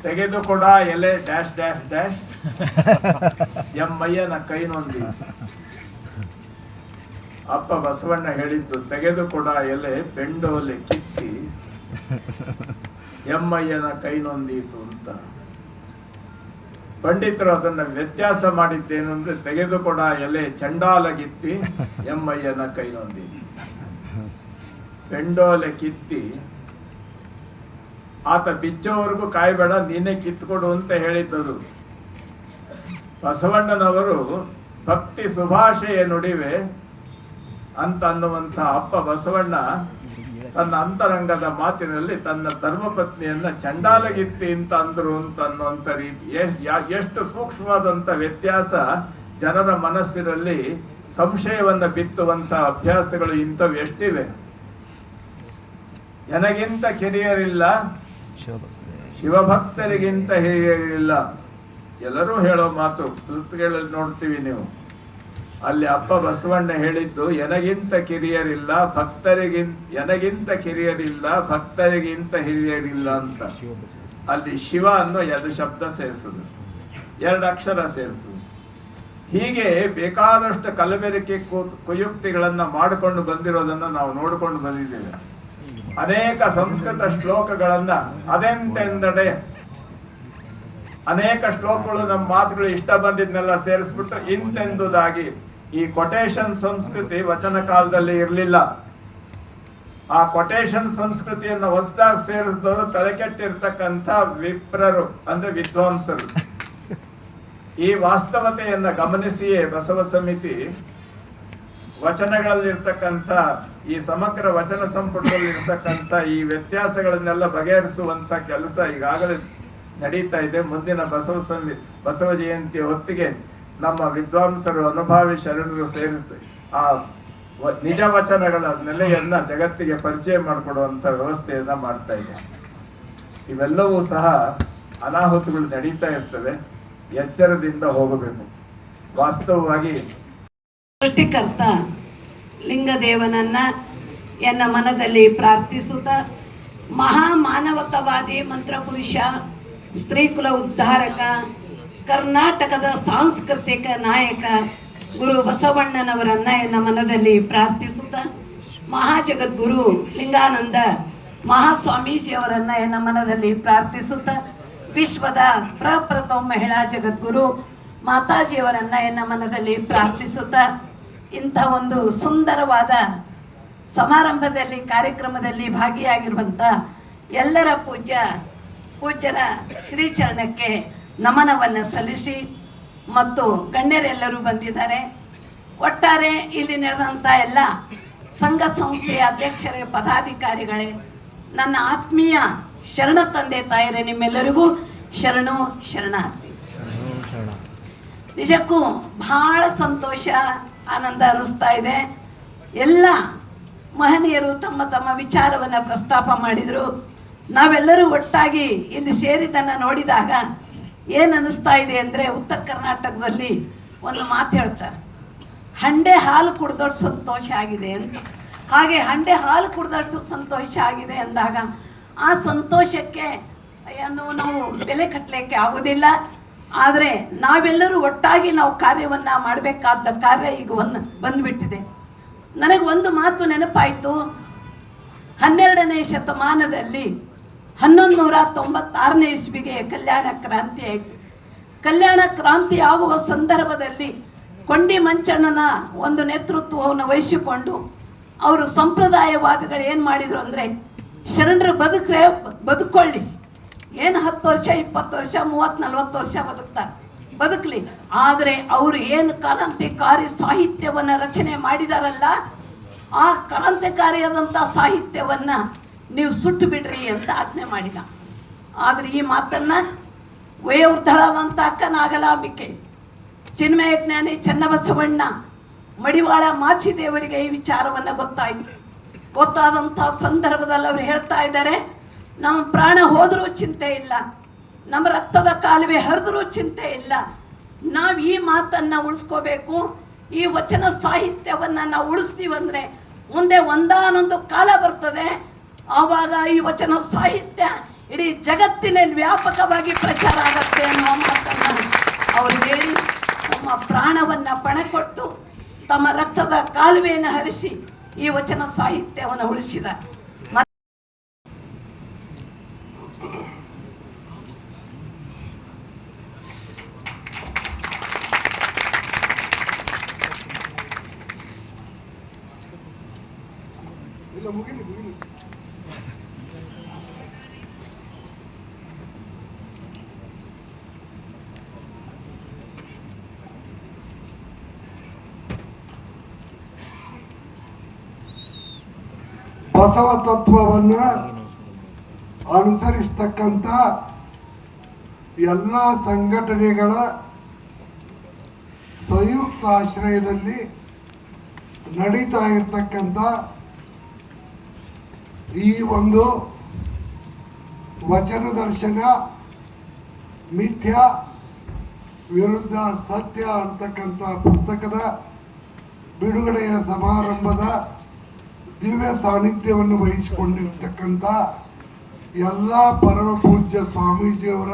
ತೆಗೆದುಕೊಡ ಎಲೆ ಡ್ಯಾಶ್ ಡ್ಯಾಶ್ ಡ್ಯಾಶ್ ಎಮ್ಮಯ್ಯನ ಕೈನೊಂದಿತ್ತು. ಅಪ್ಪ ಬಸವಣ್ಣ ಹೇಳಿದ್ದು ತೆಗೆದುಕೊಡ ಎಲೆ ಬೆಂಡೋಲೆ ಕಿತ್ತಿ ಎಮ್ಮಯ್ಯನ ಕೈನೊಂದೀತು ಅಂತ. ಪಂಡಿತರು ಅದನ್ನ ವ್ಯತ್ಯಾಸ ಮಾಡಿದ್ದೇನು ಅಂದ್ರೆ ತೆಗೆದುಕೊಡ ಎಲೆ ಚಂಡಾಲಗಿತ್ತಿ ಎಮ್ಮಯ್ಯನ ಕೈನೊಂದೀತು. ಬೆಂಡೋಲೆ ಕಿತ್ತಿ ಆತ ಬಿಚ್ಚೋವರೆಗೂ ಕಾಯ್ಬೇಡ ನೀನೇ ಕಿತ್ಕೊಡು ಅಂತ ಹೇಳಿದ್ದದು. ಬಸವಣ್ಣನವರು ಭಕ್ತಿ ಸುಭಾಷೆಯ ನುಡಿವೆ ಅಂತ ಅನ್ನುವಂಥ ಅಪ್ಪ ಬಸವಣ್ಣ ತನ್ನ ಅಂತರಂಗದ ಮಾತಿನಲ್ಲಿ ತನ್ನ ಧರ್ಮಪತ್ನಿಯನ್ನ ಚಂಡಾಲಗಿತ್ತಿ ಅಂತ ಅಂದ್ರು ಅಂತ ಅನ್ನುವಂಥ ರೀತಿ ಎಷ್ಟು ಸೂಕ್ಷ್ಮವಾದಂಥ ವ್ಯತ್ಯಾಸ ಜನರ ಮನಸ್ಸಿನಲ್ಲಿ ಸಂಶಯವನ್ನ ಬಿತ್ತುವಂತ ಅಭ್ಯಾಸಗಳು ಇಂಥವು ಎಷ್ಟಿವೆ. ನನಗಿಂತ ಕಿರಿಯರಿಲ್ಲ, ಶಿವಭಕ್ತರಿಗಿಂತ ಹಿರಿಯರಿಲ್ಲ, ಎಲ್ಲರೂ ಹೇಳೋ ಮಾತು ಪುಸ್ತಕಗಳಲ್ಲಿ ನೋಡ್ತೀವಿ ನೀವು. ಅಲ್ಲಿ ಅಪ್ಪ ಬಸವಣ್ಣ ಹೇಳಿದ್ದು ಎನಗಿಂತ ಕಿರಿಯರಿಲ್ಲ ಎನಗಿಂತ ಕಿರಿಯರಿಲ್ಲ ಭಕ್ತರಿಗಿಂತ ಹಿರಿಯರಿಲ್ಲ ಅಂತ. ಅಲ್ಲಿ ಶಿವ ಅನ್ನೋ 2 ಶಬ್ದ ಸೇರಿಸುದು, 2 ಅಕ್ಷರ ಸೇರಿಸುದು. ಹೀಗೆ ಬೇಕಾದಷ್ಟು ಕಲಬೆರಕೆ ಕುಯುಕ್ತಿಗಳನ್ನ ಮಾಡಿಕೊಂಡು ಬಂದಿರೋದನ್ನ ನಾವು ನೋಡಿಕೊಂಡು ಬಂದಿದ್ದೇವೆ. ಅನೇಕ ಸಂಸ್ಕೃತ ಶ್ಲೋಕಗಳನ್ನ ಅದೆಂತೆಂದಡೆ ಅನೇಕ ಶ್ಲೋಕಗಳು ನಮ್ಮ ಮಾತುಗಳು ಇಷ್ಟ ಬಂದಿದ್ನೆಲ್ಲ ಸೇರಿಸ್ಬಿಟ್ಟು ಇಂತೆಂದುದಾಗಿ ಈ ಕೊಟೇಶನ್ ಸಂಸ್ಕೃತಿ ವಚನ ಕಾಲದಲ್ಲಿ ಇರಲಿಲ್ಲ. ಆ ಕೊಟೇಶನ್ ಸಂಸ್ಕೃತಿಯನ್ನು ಹೊಸದಾಗಿ ಸೇರಿಸಿದವರು ತಲೆಕೆಟ್ಟಿರ್ತಕ್ಕಂಥ ವಿಪ್ರರು ಅಂದ್ರೆ ವಿದ್ವಾಂಸರು. ಈ ವಾಸ್ತವತೆಯನ್ನ ಗಮನಿಸಿಯೇ ಬಸವ ಸಮಿತಿ ವಚನಗಳಲ್ಲಿರ್ತಕ್ಕಂಥ ಈ ಸಮಗ್ರ ವಚನ ಸಂಪುಟದಲ್ಲಿ ಇರ್ತಕ್ಕಂಥ ಈ ವ್ಯತ್ಯಾಸಗಳನ್ನೆಲ್ಲ ಬಗೆಹರಿಸುವಂತ ಕೆಲಸ ಈಗಾಗಲೇ ನಡೀತಾ ಇದೆ. ಮುಂದಿನ ಬಸವ ಜಯಂತಿ ಹೊತ್ತಿಗೆ ನಮ್ಮ ವಿದ್ವಾಂಸರು ಅನುಭಾವಿ ಶರಣರು ಸೇರಿದ್ದು ಆ ನಿಜ ವಚನಗಳ ನೆಲೆಯನ್ನ ಜಗತ್ತಿಗೆ ಪರಿಚಯ ಮಾಡಿಕೊಡುವಂತ ವ್ಯವಸ್ಥೆಯನ್ನ ಮಾಡ್ತಾ ಇದೆ. ಇವೆಲ್ಲವೂ ಸಹ ಅನಾಹುತಗಳು ನಡೀತಾ ಇರ್ತವೆ, ಎಚ್ಚರದಿಂದ ಹೋಗಬೇಕು. ವಾಸ್ತವವಾಗಿ ಸೃಷ್ಟಿಕರ್ತ ಲಿಂಗದೇವನನ್ನ ಎನ್ನ ಮನದಲ್ಲಿ ಪ್ರಾರ್ಥಿಸುತ್ತಾ ಮಹಾಮಾನವತಾವಾದಿ ಮಂತ್ರಪುರುಷ, ಸ್ತ್ರೀಕುಲ ಉದ್ಧಾರಕ, ಕರ್ನಾಟಕದ ಸಾಂಸ್ಕೃತಿಕ ನಾಯಕ ಗುರು ಬಸವಣ್ಣನವರನ್ನ ಎನ್ನ ಮನದಲ್ಲಿ ಪ್ರಾರ್ಥಿಸುತ್ತಾ, ಮಹಾಜಗದ್ಗುರು ಲಿಂಗಾನಂದ ಮಹಾಸ್ವಾಮೀಜಿಯವರನ್ನ ಎನ್ನ ಮನದಲ್ಲಿ ಪ್ರಾರ್ಥಿಸುತ್ತಾ, ವಿಶ್ವದ ಪ್ರಪ್ರಥಮ ಮಹಿಳಾ ಜಗದ್ಗುರು ಮಾತಾಜಿಯವರನ್ನ ಎನ್ನ ಮನದಲ್ಲಿ ಪ್ರಾರ್ಥಿಸುತ್ತಾ, ಇಂಥ ಒಂದು ಸುಂದರವಾದ ಸಮಾರಂಭದಲ್ಲಿ ಕಾರ್ಯಕ್ರಮದಲ್ಲಿ ಭಾಗಿಯಾಗಿರುವಂಥ ಎಲ್ಲರ ಪೂಜ್ಯರ ಶ್ರೀಚರಣಕ್ಕೆ ನಮನವನ್ನು ಸಲ್ಲಿಸಿ, ಮತ್ತು ಗಣ್ಯರೆಲ್ಲರೂ ಬಂದಿದ್ದಾರೆ. ಒಟ್ಟಾರೆ ಇಲ್ಲಿ ನಡೆದಂಥ ಎಲ್ಲ ಸಂಘ ಸಂಸ್ಥೆಯ ಅಧ್ಯಕ್ಷರೇ, ಪದಾಧಿಕಾರಿಗಳೇ, ನನ್ನ ಆತ್ಮೀಯ ಶರಣ ತಂದೆ ತಾಯರೇ, ನಿಮ್ಮೆಲ್ಲರಿಗೂ ಶರಣು ಶರಣಾರ್ಥಿ. ನಿಜಕ್ಕೂ ಬಹಳ ಸಂತೋಷ, ಆನಂದ ಅನ್ನಿಸ್ತಾ ಇದೆ. ಎಲ್ಲ ಮಹನೀಯರು ತಮ್ಮ ತಮ್ಮ ವಿಚಾರವನ್ನು ಪ್ರಸ್ತಾಪ ಮಾಡಿದರು. ನಾವೆಲ್ಲರೂ ಒಟ್ಟಾಗಿ ಇಲ್ಲಿ ಸೇರಿದ್ದನ್ನು ನೋಡಿದಾಗ ಏನು ಅನ್ನಿಸ್ತಾ ಇದೆ ಅಂದರೆ, ಉತ್ತರ ಕರ್ನಾಟಕದಲ್ಲಿ ಒಂದು ಮಾತು ಹೇಳ್ತಾರೆ, ಹಂಡೆ ಹಾಲು ಕುಡ್ದಷ್ಟು ಸಂತೋಷ ಆಗಿದೆ ಅಂತ. ಹಾಗೆ ಹಂಡೆ ಹಾಲು ಕುಡ್ದಷ್ಟು ಸಂತೋಷ ಆಗಿದೆ ಅಂದಾಗ ಆ ಸಂತೋಷಕ್ಕೆ ನಾವು ಬೆಲೆ ಕಟ್ಟಲಿಕ್ಕೆ ಆಗೋದಿಲ್ಲ. ಆದರೆ ನಾವೆಲ್ಲರೂ ಒಟ್ಟಾಗಿ ನಾವು ಕಾರ್ಯವನ್ನು ಮಾಡಬೇಕಾದ ಕಾರ್ಯ ಈಗ ಬಂದುಬಿಟ್ಟಿದೆ. ನನಗೆ ಒಂದು ಮಾತು ನೆನಪಾಯಿತು. 12ನೇ ಶತಮಾನದಲ್ಲಿ 1196ನೇ ಇಸ್ವಿಗೆ ಕಲ್ಯಾಣ ಕ್ರಾಂತಿ ಆಯಿತು. ಕಲ್ಯಾಣ ಕ್ರಾಂತಿ ಆಗುವ ಸಂದರ್ಭದಲ್ಲಿ ಕೊಂಡಿ ಮಂಚಣ್ಣನ ಒಂದು ನೇತೃತ್ವವನ್ನು ವಹಿಸಿಕೊಂಡು ಅವರು ಸಂಪ್ರದಾಯವಾದಿಗಳು ಏನು ಮಾಡಿದರು ಅಂದರೆ, ಶರಣರು ಬದುಕೊಳ್ಳಿ, ಏನು 10 ವರ್ಷ 20 ವರ್ಷ 30-40 ವರ್ಷ ಬದುಕಲಿ, ಆದರೆ ಅವರು ಏನು ಕ್ರಾಂತಿಕಾರಿ ಸಾಹಿತ್ಯವನ್ನು ರಚನೆ ಮಾಡಿದಾರಲ್ಲ, ಆ ಕ್ರಾಂತಿಕಾರಿಯಾದಂಥ ಸಾಹಿತ್ಯವನ್ನು ನೀವು ಸುಟ್ಟು ಬಿಡ್ರಿ ಅಂತ ಆಜ್ಞೆ ಮಾಡಿದ. ಆದರೆ ಈ ಮಾತನ್ನು ವಯೋವೃದ್ಧಳಾದಂಥ ಅಕ್ಕ ನಾಗಲಾಂಬಿಕೆ, ಚಿನ್ಮಯ ಜ್ಞಾನಿ ಚನ್ನಬಸವಣ್ಣ, ಮಡಿವಾಳ ಮಾಚಿದೇವರಿಗೆ ಈ ವಿಚಾರವನ್ನು ಗೊತ್ತಾದಂಥ ಸಂದರ್ಭದಲ್ಲಿ ಅವರು ಹೇಳ್ತಾ ಇದ್ದಾರೆ, ನಮ್ಮ ಪ್ರಾಣ ಹೋದರೂ ಚಿಂತೆ ಇಲ್ಲ, ನಮ್ಮ ರಕ್ತದ ಕಾಲುವೆ ಹರಿದರೂ ಚಿಂತೆ ಇಲ್ಲ, ನಾವು ಈ ಮಾತನ್ನು ಉಳಿಸ್ಕೋಬೇಕು. ಈ ವಚನ ಸಾಹಿತ್ಯವನ್ನು ನಾವು ಉಳಿಸ್ತೀವಂದರೆ ಮುಂದೆ ಒಂದಾನೊಂದು ಕಾಲ ಬರ್ತದೆ, ಆವಾಗ ಈ ವಚನ ಸಾಹಿತ್ಯ ಇಡೀ ಜಗತ್ತಿನಲ್ಲಿ ವ್ಯಾಪಕವಾಗಿ ಪ್ರಚಾರ ಆಗತ್ತೆ ಅನ್ನೋ ಮಾತನ್ನು ಅವರು ಹೇಳಿ ತಮ್ಮ ಪ್ರಾಣವನ್ನು ಪಣಕೊಟ್ಟು ತಮ್ಮ ರಕ್ತದ ಕಾಲುವೆಯನ್ನು ಹರಿಸಿ ಈ ವಚನ ಸಾಹಿತ್ಯವನ್ನು ಉಳಿಸಿದ. ಬಸವ ತತ್ವವನ್ನು ಅನುಸರಿಸ್ತಕ್ಕಂಥ ಎಲ್ಲ ಸಂಘಟನೆಗಳ ಸಂಯುಕ್ತ ಆಶ್ರಯದಲ್ಲಿ ನಡೀತಾ ಇರತಕ್ಕಂಥ ಈ ಒಂದು ವಚನ ದರ್ಶನ ಮಿಥ್ಯಾ ವಿರುದ್ಧ ಸತ್ಯ ಅಂತಕ್ಕಂಥ ಪುಸ್ತಕದ ಬಿಡುಗಡೆಯ ಸಮಾರಂಭದ ದಿವ್ಯ ಸಾನ್ನಿಧ್ಯವನ್ನು ವಹಿಸಿಕೊಂಡಿರ್ತಕ್ಕಂಥ ಎಲ್ಲ ಪರಮ ಪೂಜ್ಯ ಸ್ವಾಮೀಜಿಯವರ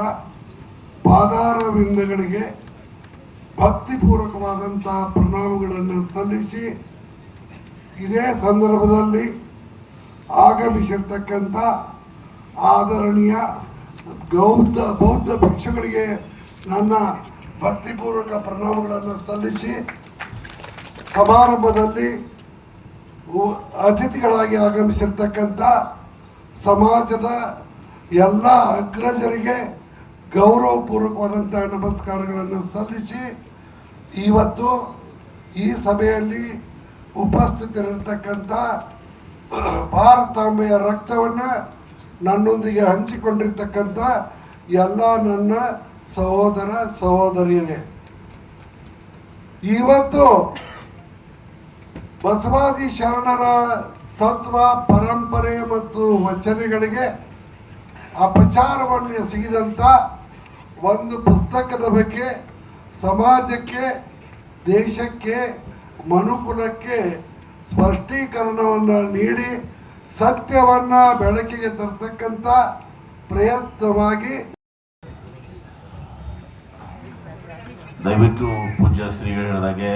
ಪಾದಾರವಿಂದಗಳಿಗೆ ಭಕ್ತಿಪೂರ್ವಕವಾದಂಥ ಪ್ರಣಾಮಗಳನ್ನು ಸಲ್ಲಿಸಿ, ಇದೇ ಸಂದರ್ಭದಲ್ಲಿ ಆಗಮಿಸಿರ್ತಕ್ಕಂಥ ಆದರಣೀಯ ಬೌದ್ಧ ಭಿಕ್ಷುಗಳಿಗೆ ನನ್ನ ಭಕ್ತಿಪೂರ್ವಕ ಪ್ರಣಾಮಗಳನ್ನು ಸಲ್ಲಿಸಿ, ಸಮಾರಂಭದಲ್ಲಿ ಅತಿಥಿಗಳಾಗಿ ಆಗಮಿಸಿರ್ತಕ್ಕಂಥ ಸಮಾಜದ ಎಲ್ಲ ಅಗ್ರಜರಿಗೆ ಗೌರವಪೂರ್ವಕವಾದಂಥ ನಮಸ್ಕಾರಗಳನ್ನು ಸಲ್ಲಿಸಿ, ಇವತ್ತು ಈ ಸಭೆಯಲ್ಲಿ ಉಪಸ್ಥಿತರಿರ್ತಕ್ಕಂಥ ಭಾರತಾಂಬೆಯ ರಕ್ತವನ್ನು ನನ್ನೊಂದಿಗೆ ಹಂಚಿಕೊಂಡಿರ್ತಕ್ಕಂಥ ಎಲ್ಲ ನನ್ನ ಸಹೋದರ ಸಹೋದರಿಯರೇ, ಇವತ್ತು ಬಸವಾದಿ ಶರಣರ ತತ್ವ ಪರಂಪರೆ ಮತ್ತು ವಚನಗಳಿಗೆ ಅಪಚಾರವನ್ನು ಎಸಗಿದಂಥ ಒಂದು ಪುಸ್ತಕದ ಬಗ್ಗೆ ಸಮಾಜಕ್ಕೆ, ದೇಶಕ್ಕೆ, ಮನುಕುಲಕ್ಕೆ ಸ್ಪಷ್ಟೀಕರಣವನ್ನು ನೀಡಿ ಸತ್ಯವನ್ನ ಬೆಳಕಿಗೆ ತರ್ತಕ್ಕಂಥ ಪ್ರಯತ್ನವಾಗಿ ದಯವಿಟ್ಟು ಪೂಜ್ಯ ಶ್ರೀಗಳು ಹೇಳಿದಾಗೆ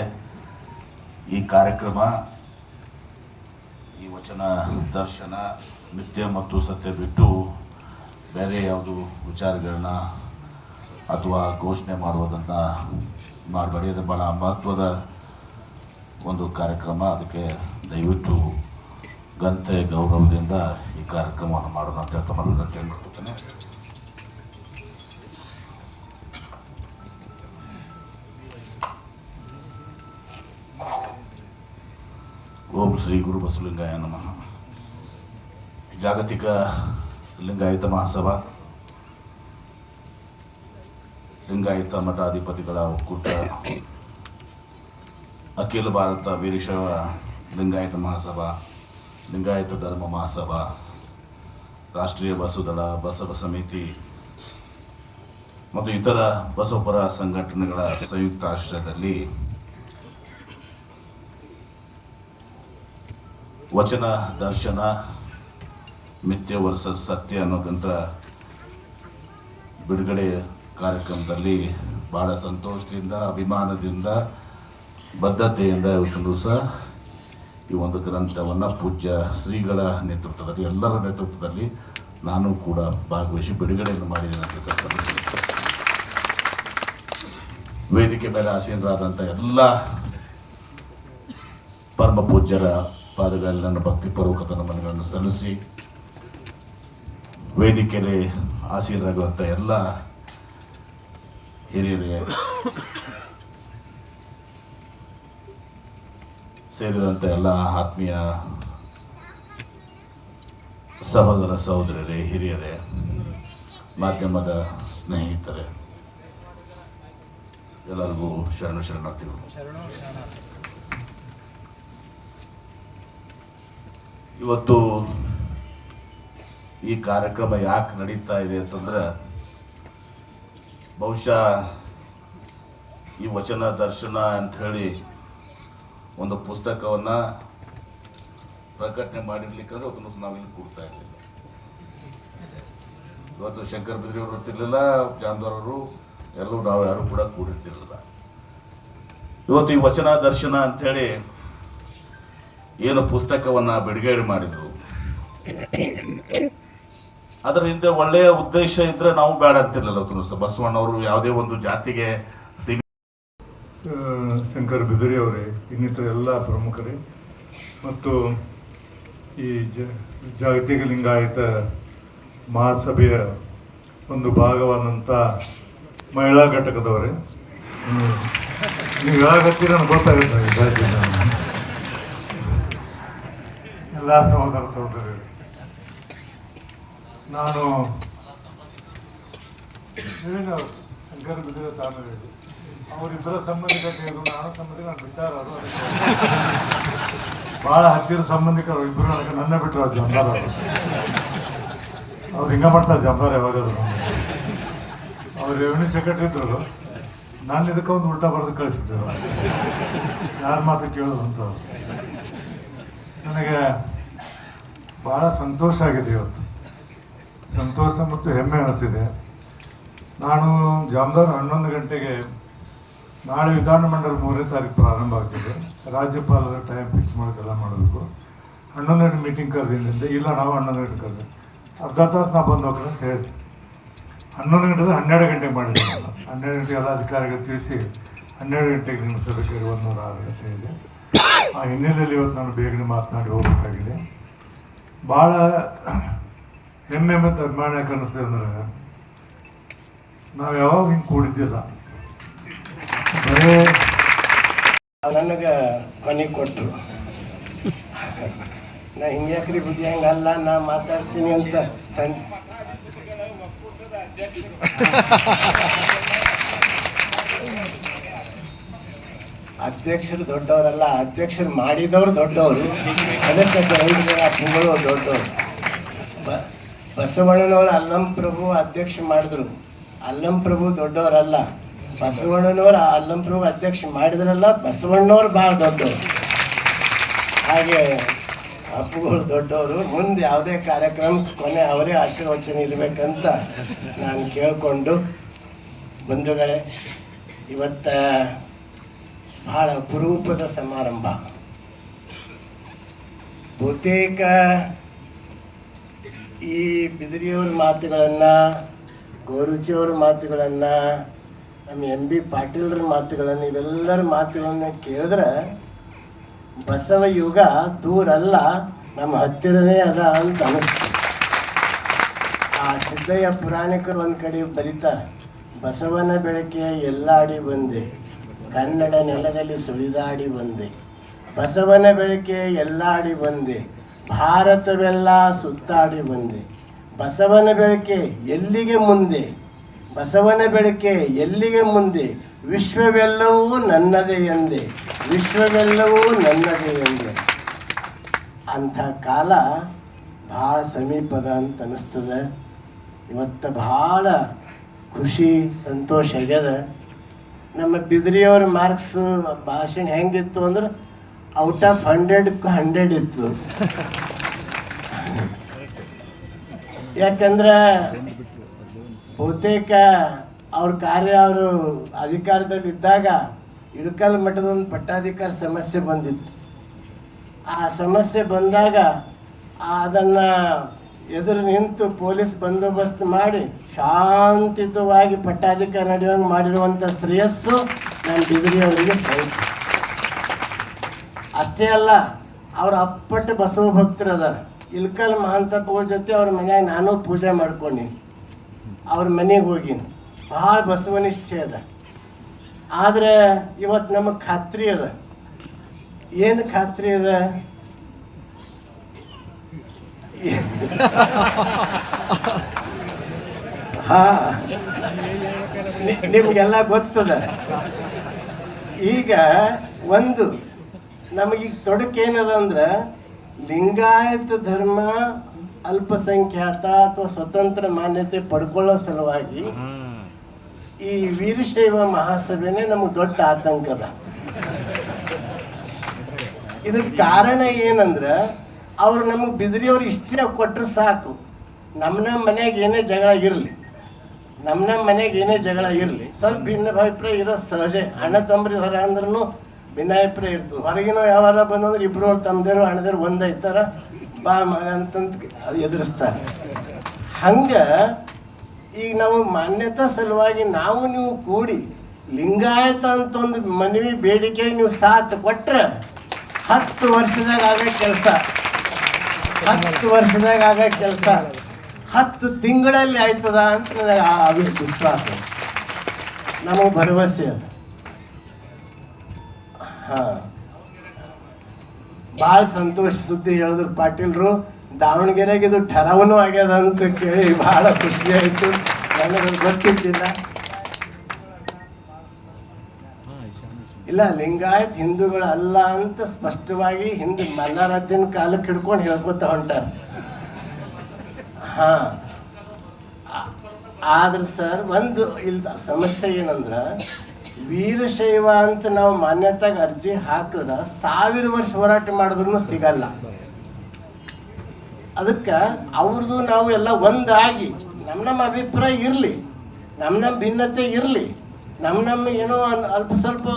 ಈ ಕಾರ್ಯಕ್ರಮ ಈ ವಚನ ದರ್ಶನ ನಿತ್ಯ ಮತ್ತು ಸತ್ಯ ಬಿಟ್ಟು ಬೇರೆ ಯಾವುದು ವಿಚಾರಗಳನ್ನ ಅಥವಾ ಘೋಷಣೆ ಮಾಡುವುದನ್ನು ಮಾಡಬೇಡಿ. ಅದು ಭಾಳ ಮಹತ್ವದ ಒಂದು ಕಾರ್ಯಕ್ರಮ. ಅದಕ್ಕೆ ದಯವಿಟ್ಟು ಘನತೆ ಗೌರವದಿಂದ ಈ ಕಾರ್ಯಕ್ರಮವನ್ನು ಮಾಡೋಣ ಅಂತ ತಮ್ಮಲ್ಲಿ ವಿನಂತಿ ಮಾಡ್ಕೊತೇನೆ. ಓಂ ಶ್ರೀ ಗುರು ಬಸವಲಿಂಗಾಯ ನಮಃ. ಜಾಗತಿಕ ಲಿಂಗಾಯತ ಮಹಾಸಭಾ, ಲಿಂಗಾಯತ ಮಠಾಧಿಪತಿಗಳ ಒಕ್ಕೂಟ, ಅಖಿಲ ಭಾರತ ವೀರಶೈವ ಲಿಂಗಾಯತ ಮಹಾಸಭಾ, ಲಿಂಗಾಯತ ಧರ್ಮ ಮಹಾಸಭಾ, ರಾಷ್ಟ್ರೀಯ ಬಸವದಳ, ಬಸವ ಸಮಿತಿ ಮತ್ತು ಇತರ ಬಸವಪರ ಸಂಘಟನೆಗಳ ಸಂಯುಕ್ತ ಆಶ್ರಯದಲ್ಲಿ ವಚನ ದರ್ಶನ ಮಿಥ್ಯ ವರ್ಸಸ್ ಸತ್ಯ ಅನ್ನೋಕ್ಕಂಥ ಬಿಡುಗಡೆ ಕಾರ್ಯಕ್ರಮದಲ್ಲಿ ಭಾಳ ಸಂತೋಷದಿಂದ, ಅಭಿಮಾನದಿಂದ, ಬದ್ಧತೆಯಿಂದ ಇವತ್ತು ದಿವಸ ಈ ಒಂದು ಗ್ರಂಥವನ್ನು ಪೂಜ್ಯ ಶ್ರೀಗಳ ನೇತೃತ್ವದಲ್ಲಿ, ಎಲ್ಲರ ನೇತೃತ್ವದಲ್ಲಿ ನಾನು ಕೂಡ ಭಾಗವಹಿಸಿ ಬಿಡುಗಡೆಯನ್ನು ಮಾಡಿದ್ದೇನೆ ಅಂತ ಸಂದರ್ಭದಲ್ಲಿ ವೇದಿಕೆ ಮೇಲೆ ಆಸೀನರಾದಂಥ ಎಲ್ಲ ಪರಮ ಪೂಜ್ಯರ ಪಾದಗಳಲ್ಲಿ ನನ್ನ ಭಕ್ತಿಪೂರ್ವಕ ನಮನಗಳನ್ನು ಸಲ್ಲಿಸಿ, ವೇದಿಕೆಯಲ್ಲಿ ಆಸೀನರಾಗುವಂಥ ಎಲ್ಲ ಹಿರಿಯರಿಗೆ ಸೇರಿದಂಥ ಎಲ್ಲ ಆತ್ಮೀಯ ಸಹೋದರ ಸಹೋದರರೇ, ಹಿರಿಯರೇ, ಮಾಧ್ಯಮದ ಸ್ನೇಹಿತರೆ, ಎಲ್ಲರಿಗೂ ಶರಣಾರ್ಥಿಗಳು. ಇವತ್ತು ಈ ಕಾರ್ಯಕ್ರಮ ಯಾಕೆ ನಡೀತಾ ಇದೆ ಅಂತಂದ್ರೆ, ಬಹುಶಃ ಈ ವಚನ ದರ್ಶನ ಅಂಥೇಳಿ ಒಂದು ಪುಸ್ತಕವನ್ನು ಪ್ರಕಟಣೆ ಮಾಡಿರ್ಲಿಕ್ಕಂದ್ರೆ ಅವತ್ತು ನಾವು ಇಲ್ಲಿ ಕೂಡ್ತಾ ಇರಲಿಲ್ಲ. ಇವತ್ತು ಶಂಕರ್ ಬಿದ್ರಿ ಅವರು ಇರ್ತಿರ್ಲಿಲ್ಲ, ಜಾಮದಾರವರು ಎಲ್ಲರೂ ನಾವು ಯಾರು ಕೂಡ ಕೂಡಿರ್ತಿರ್ಲಿಲ್ಲ. ಇವತ್ತು ಈ ವಚನ ದರ್ಶನ ಅಂಥೇಳಿ ಏನು ಪುಸ್ತಕವನ್ನು ಬಿಡುಗಡೆ ಮಾಡಿದರು, ಅದರ ಹಿಂದೆ ಒಳ್ಳೆಯ ಉದ್ದೇಶ ಇದ್ದರೆ ನಾವು ಬೇಡ ಅಂತಿರಲಿಲ್ಲ. ಅವತ್ತು ಬಸವಣ್ಣವರು ಯಾವುದೇ ಒಂದು ಜಾತಿಗೆ ಶಂಕರ್ ಬಿದರಿ ಅವರೇ, ಇನ್ನಿತರ ಎಲ್ಲ ಪ್ರಮುಖರೇ ಮತ್ತು ಈ ಜಾಗತಿಕ ಲಿಂಗಾಯತ ಮಹಾಸಭೆಯ ಒಂದು ಭಾಗವಾದಂಥ ಮಹಿಳಾ ಘಟಕದವರೇ, ನೀವು ಯಾವಾಗತ್ತೀರ ನನಗೆ ಗೊತ್ತಾಗುತ್ತೆ. ಎಲ್ಲ ಸಹೋದರ ಸಹೋದರಿ, ನಾನು ಶಂಕರ್ ಬಿದ್ದರೆ ತಾನು ಹೇಳಿ ಅವರಿಬ್ಬರ ಸಂಬಂಧಿಕರು, ನಾನು ಸಂಬಂಧಿಕ ನಾನು ಬಿಟ್ಟಾರ, ಅವರು ಭಾಳ ಹತ್ತಿರ ಸಂಬಂಧಿಕರು ಇಬ್ಬರು. ನನಗೆ ನನ್ನ ಬಿಟ್ಟರು ಅದು ಜಮದಾರ ಅವ್ರು ಹಿಂಗೆ ಮಾಡ್ತಾರೆ. ಜಮದಾರ ಯಾವಾಗಾದ್ರು ಅವ್ರು ರೆವಿನ್ಯೂ ಸೆಕ್ರೆಟರಿ ಇದ್ರು, ನಾನು ಇದಕ್ಕೆ ಒಂದು ಉಲ್ಟಾ ಬರೆದು ಕಳಿಸ್ಬಿಟ್ಟಿದ್ರು, ಯಾರ ಮಾತು ಕೇಳೋದು ಅಂತ. ನನಗೆ ಭಾಳ ಸಂತೋಷ ಆಗಿದೆ ಇವತ್ತು, ಸಂತೋಷ ಮತ್ತು ಹೆಮ್ಮೆ ಅನಿಸಿದೆ. ನಾನು ಜಾಮದಾರ್ 11 ಗಂಟೆಗೆ ನಾಳೆ ವಿಧಾನಮಂಡಲ 3ನೇ ತಾರೀಕು ಪ್ರಾರಂಭ ಆಗ್ತಿದೆ. ರಾಜ್ಯಪಾಲರ ಟೈಮ್ ಫಿಕ್ಸ್ ಮಾಡೋದೆಲ್ಲ ಮಾಡಬೇಕು. 11 ಗಂಟೆ ಮೀಟಿಂಗ್ ಕರೆದಿಂದ, ಇಲ್ಲ ನಾವು 11 ಗಂಟೆ ಕರೆದೆ, ಅರ್ಧ ತಾಸು ನಾವು ಬಂದು ಹೋಗೋಣ ಅಂತ ಹೇಳಿದೆ. 11 ಗಂಟೆದು 12 ಗಂಟೆಗೆ ಮಾಡಿದ್ದೆ. 12 ಗಂಟೆಗೆ ಎಲ್ಲ ಅಧಿಕಾರಿಗಳು ತಿಳಿಸಿ 12 ಗಂಟೆಗೆ ನಿಮ್ಮ ಸಭೆಗೆ 106 ಅಂತ ಹೇಳಿದೆ. ಆ ಹಿನ್ನೆಲೆಯಲ್ಲಿ ಇವತ್ತು ನಾನು ಬೇಗನೆ ಮಾತನಾಡಿ ಹೋಗಬೇಕಾಗಿದೆ. ಭಾಳ ಹೆಮ್ಮೆ ಮತ್ತು ಅಭಿಮಾನ ಯಾಕೆ ಅನ್ನಿಸ್ತದೆ ಅಂದರೆ, ನಾವು ಯಾವಾಗ ಹಿಂಗೆ ಕೂಡಿದ್ದಿಲ್ಲ, ಬರೇ ನನಗೆ ಕೊನೆಗೆ ಕೊಟ್ಟರು. ನಾ ಹಿಂಗ್ಯಾಕ್ರಿ ಬುದ್ಧಿ ಹಂಗಲ್ಲ, ನಾ ಮಾತಾಡ್ತೀನಿ ಅಂತ ಅಧ್ಯಕ್ಷರು ದೊಡ್ಡವರಲ್ಲ, ಅಧ್ಯಕ್ಷರು ಮಾಡಿದವರು ದೊಡ್ಡವರು, ಅದಕ್ಕೆ 5 ಜನ ಪುಗಳು ದೊಡ್ಡವರು. ಬಸವಣ್ಣನವರು ಅಲ್ಲಂ ಪ್ರಭು ಅಧ್ಯಕ್ಷ ಮಾಡಿದ್ರು, ಅಲ್ಲಂ ಪ್ರಭು ದೊಡ್ಡವರಲ್ಲ. ಬಸವಣ್ಣನವರು ಅಲ್ಲಂ ಪ್ರಭು ಅಧ್ಯಕ್ಷ ಮಾಡಿದ್ರಲ್ಲ, ಬಸವಣ್ಣವ್ರು ಭಾಳ ದೊಡ್ಡವರು. ಹಾಗೆ ಅಪ್ಪುಗಳು ದೊಡ್ಡವರು, ಮುಂದೆ ಯಾವುದೇ ಕಾರ್ಯಕ್ರಮಕ್ಕೆ ಕೊನೆ ಅವರೇ ಆಶೀರ್ವಚನೆ ಇರಬೇಕಂತ ನಾನು ಕೇಳಿಕೊಂಡು, ಬಂಧುಗಳೇ, ಇವತ್ತ ಬಹಳ ಅಪರೂಪದ ಸಮಾರಂಭ. ಬಹುತೇಕ ಈ ಬಿದಿರಿಯವ್ರ ಮಾತುಗಳನ್ನು, ಗೋರುಚಿಯವ್ರ ಮಾತುಗಳನ್ನು, ನಮ್ಮ MB ಪಾಟೀಲ್ರ ಮಾತುಗಳನ್ನು, ಇವೆಲ್ಲರ ಮಾತುಗಳನ್ನು ಕೇಳಿದ್ರೆ ಬಸವ ಯುಗ ದೂರ ಅಲ್ಲ, ನಮ್ಮ ಹತ್ತಿರನೇ ಅದ ಅಂತ ಅನಿಸ್ತು. ಆ ಸಿದ್ದಯ್ಯ ಪುರಾಣಿಕರು ಒಂದು ಕಡೆ ಬರೀತಾರೆ, ಬಸವನ ಬೆಳಕೆ ಎಲ್ಲಾಡಿ ಬಂದೆ, ಕನ್ನಡ ನೆಲದಲ್ಲಿ ಸುಳಿದಾಡಿ ಬಂದೆ. ಬಸವನ ಬೆಳಕೆ ಎಲ್ಲಾಡಿ ಬಂದೆ, ಭಾರತವೆಲ್ಲ ಸುತ್ತಾಡಿ ಬಂದೆ. ಬಸವನ ಬೆಳಕೆ ಎಲ್ಲಿಗೆ ಮುಂದೆ, ಬಸವನ ಬೆಳಕೆ ಎಲ್ಲಿಗೆ ಮುಂದೆ, ವಿಶ್ವವೆಲ್ಲವೂ ನನ್ನದೇ ಎಂದೆ, ವಿಶ್ವವೆಲ್ಲವೂ ನನ್ನದೇ ಎಂದೆ. ಅಂಥ ಕಾಲ ಭಾಳ ಸಮೀಪದ ಅಂತ ಅನ್ನಿಸ್ತದೆ. ಇವತ್ತು ಭಾಳ ಖುಷಿ ಸಂತೋಷ ಆಗ್ಯದ. ನಮ್ಮ ಬಿದ್ರಿಯವ್ರ ಮಾರ್ಕ್ಸ್ ಭಾಷಣ ಹೆಂಗಿತ್ತು ಅಂದ್ರೆ ಔಟ್ ಆಫ್ 100ಕ್ಕೆ 100 ಇತ್ತು. ಯಾಕಂದ್ರೆ ಬಹುತೇಕ ಅವ್ರ ಕಾರ್ಯ ಅವರು ಅಧಿಕಾರದಲ್ಲಿದ್ದಾಗ ಇಳಕಲ್ ಮಠದ ಒಂದು ಪಟ್ಟಾಧಿಕಾರ ಸಮಸ್ಯೆ ಬಂದಿತ್ತು. ಆ ಸಮಸ್ಯೆ ಬಂದಾಗ ಅದನ್ನು ಎದುರು ನಿಂತು ಪೊಲೀಸ್ ಬಂದೋಬಸ್ತ್ ಮಾಡಿ ಶಾಂತಿಯುತವಾಗಿ ಪಟ್ಟಾಧಿಕಾರ ನಡೆಯುವಂಗೆ ಮಾಡಿರುವಂಥ ಶ್ರೇಯಸ್ಸು ನಮ್ಮ ಬಿದಿರಿಯವರಿಗೆ ಸೈತಿ. ಅಷ್ಟೇ ಅಲ್ಲ, ಅವ್ರ ಅಪ್ಪಟ್ಟು ಬಸವ ಭಕ್ತರು ಅದಾರ. ಇಲ್ಕಲ್ ಮಹಾಂತಪ್ಪಗಳ ಜೊತೆ ಅವ್ರ ಮನ್ಯಾಗ ನಾನು ಪೂಜೆ ಮಾಡ್ಕೊಂಡೀನಿ, ಅವ್ರ ಮನೆಗೆ ಹೋಗೀನಿ. ಭಾಳ ಬಸವನಿಷ್ಠೆ ಅದ. ಆದರೆ ಇವತ್ತು ನಮಗೆ ಖಾತ್ರಿ ಅದ. ಏನು ಖಾತ್ರಿ ಅದ? ನಿಮಗೆಲ್ಲ ಗೊತ್ತದ. ಈಗ ಒಂದು ನಮಗೀಗ ತೊಡಕೇನದ ಅಂದ್ರೆ, ಲಿಂಗಾಯತ ಧರ್ಮ ಅಲ್ಪಸಂಖ್ಯಾತ ಅಥವಾ ಸ್ವತಂತ್ರ ಮಾನ್ಯತೆ ಪಡ್ಕೊಳ್ಳೋ ಸಲುವಾಗಿ ಈ ವೀರಶೈವ ಮಹಾಸಭೆನೇ ನಮಗೆ ದೊಡ್ಡ ಆತಂಕದ. ಇದಕ್ಕೆ ಕಾರಣ ಏನಂದ್ರೆ, ಅವರು ನಮಗೆ ಬಿದಿರಿಯವ್ರು ಇಷ್ಟೇ ಕೊಟ್ಟರೆ ಸಾಕು, ನಮ್ಮ ಮನೆಯಾಗ ಏನೇ ಜಗಳ ಇರಲಿ, ನಮ್ಮ ಮನೆಯಾಗ ಏನೇ ಜಗಳ ಇರಲಿ, ಸ್ವಲ್ಪ ಭಿನ್ನಾಭಿಪ್ರಾಯ ಇರೋದು ಸಹಜ. ಅಣ್ಣ ತಮ್ಮರಿ ಹೊರ ಅಂದ್ರೂ ಭಿನ್ನಾಭಿಪ್ರಾಯ ಇರ್ತದೆ. ಹೊರಗಿನ ಯಾವಾರ ಬಂದಂದ್ರೆ ಇಬ್ಬರು ತಮ್ಮದೇರು ಅಣ್ಣದೇರು ಒಂದೈತಾರ, ಬಾ ಮಗ ಅಂತಂತ ಎದುರಿಸ್ತಾರೆ. ಹಂಗೆ ಈಗ ನಾವು ಮಾನ್ಯತಾ ಸಲುವಾಗಿ ನಾವು ನೀವು ಕೂಡಿ ಲಿಂಗಾಯತ ಅಂತ ಒಂದು ಮನವಿ ಬೇಡಿಕೆ ನೀವು ಸಾಥ್ ಕೊಟ್ಟರೆ 10 ವರ್ಷದಾಗ ಆಗೋ ಕೆಲಸ, 10 ವರ್ಷದಾಗ ಆಗೋ ಕೆಲಸ 10 ತಿಂಗಳಲ್ಲಿ ಆಯ್ತದ ಅಂತ ನನಗೆ ವಿಶ್ವಾಸ, ನಮಗೆ ಭರವಸೆ ಅದು. ಹಾಂ, ಭಾಳ ಸಂತೋಷ ಸುದ್ದಿ ಹೇಳಿದ್ರು ಪಾಟೀಲ್ರು. ದಾವಣಗೆರೆಗೆ ಇದು ಠರಾವನೂ ಆಗ್ಯದ ಅಂತ ಕೇಳಿ ಭಾಳ ಖುಷಿ ಆಯಿತು. ನನಗೆ ಗೊತ್ತಿದ್ದಿಲ್ಲ. ಇಲ್ಲ, ಲಿಂಗಾಯತ್ ಹಿಂದೂಗಳು ಅಲ್ಲ ಅಂತ ಸ್ಪಷ್ಟವಾಗಿ ಹಿಂದೆ ಮಲ್ಲಾರದ್ದಿನ ಕಾಲಕ್ಕೆ ಹಿಡ್ಕೊಂಡು ಹೇಳ್ಕೊತ ಹೊಂಟಾರ. ಹಾಂ, ಆದ್ರೆ ಸರ್ ಒಂದು ಇಲ್ಲಿ ಸಮಸ್ಯೆ ಏನಂದ್ರೆ, ವೀರಶೈವ ಅಂತ ನಾವು ಮಾನ್ಯತೆಗೆ ಅರ್ಜಿ ಹಾಕಿದ್ರೆ 1000 ವರ್ಷ ಹೋರಾಟ ಮಾಡಿದ್ರೂ ಸಿಗಲ್ಲ. ಅದಕ್ಕೆ ಅವ್ರದ್ದು ನಾವು ಎಲ್ಲ ಒಂದಾಗಿ ನಮ್ಮ ಅಭಿಪ್ರಾಯ ಇರಲಿ, ನಮ್ಮ ಭಿನ್ನತೆ ಇರಲಿ, ನಮ್ಮ ಏನೋ ಅಲ್ಪ ಸ್ವಲ್ಪ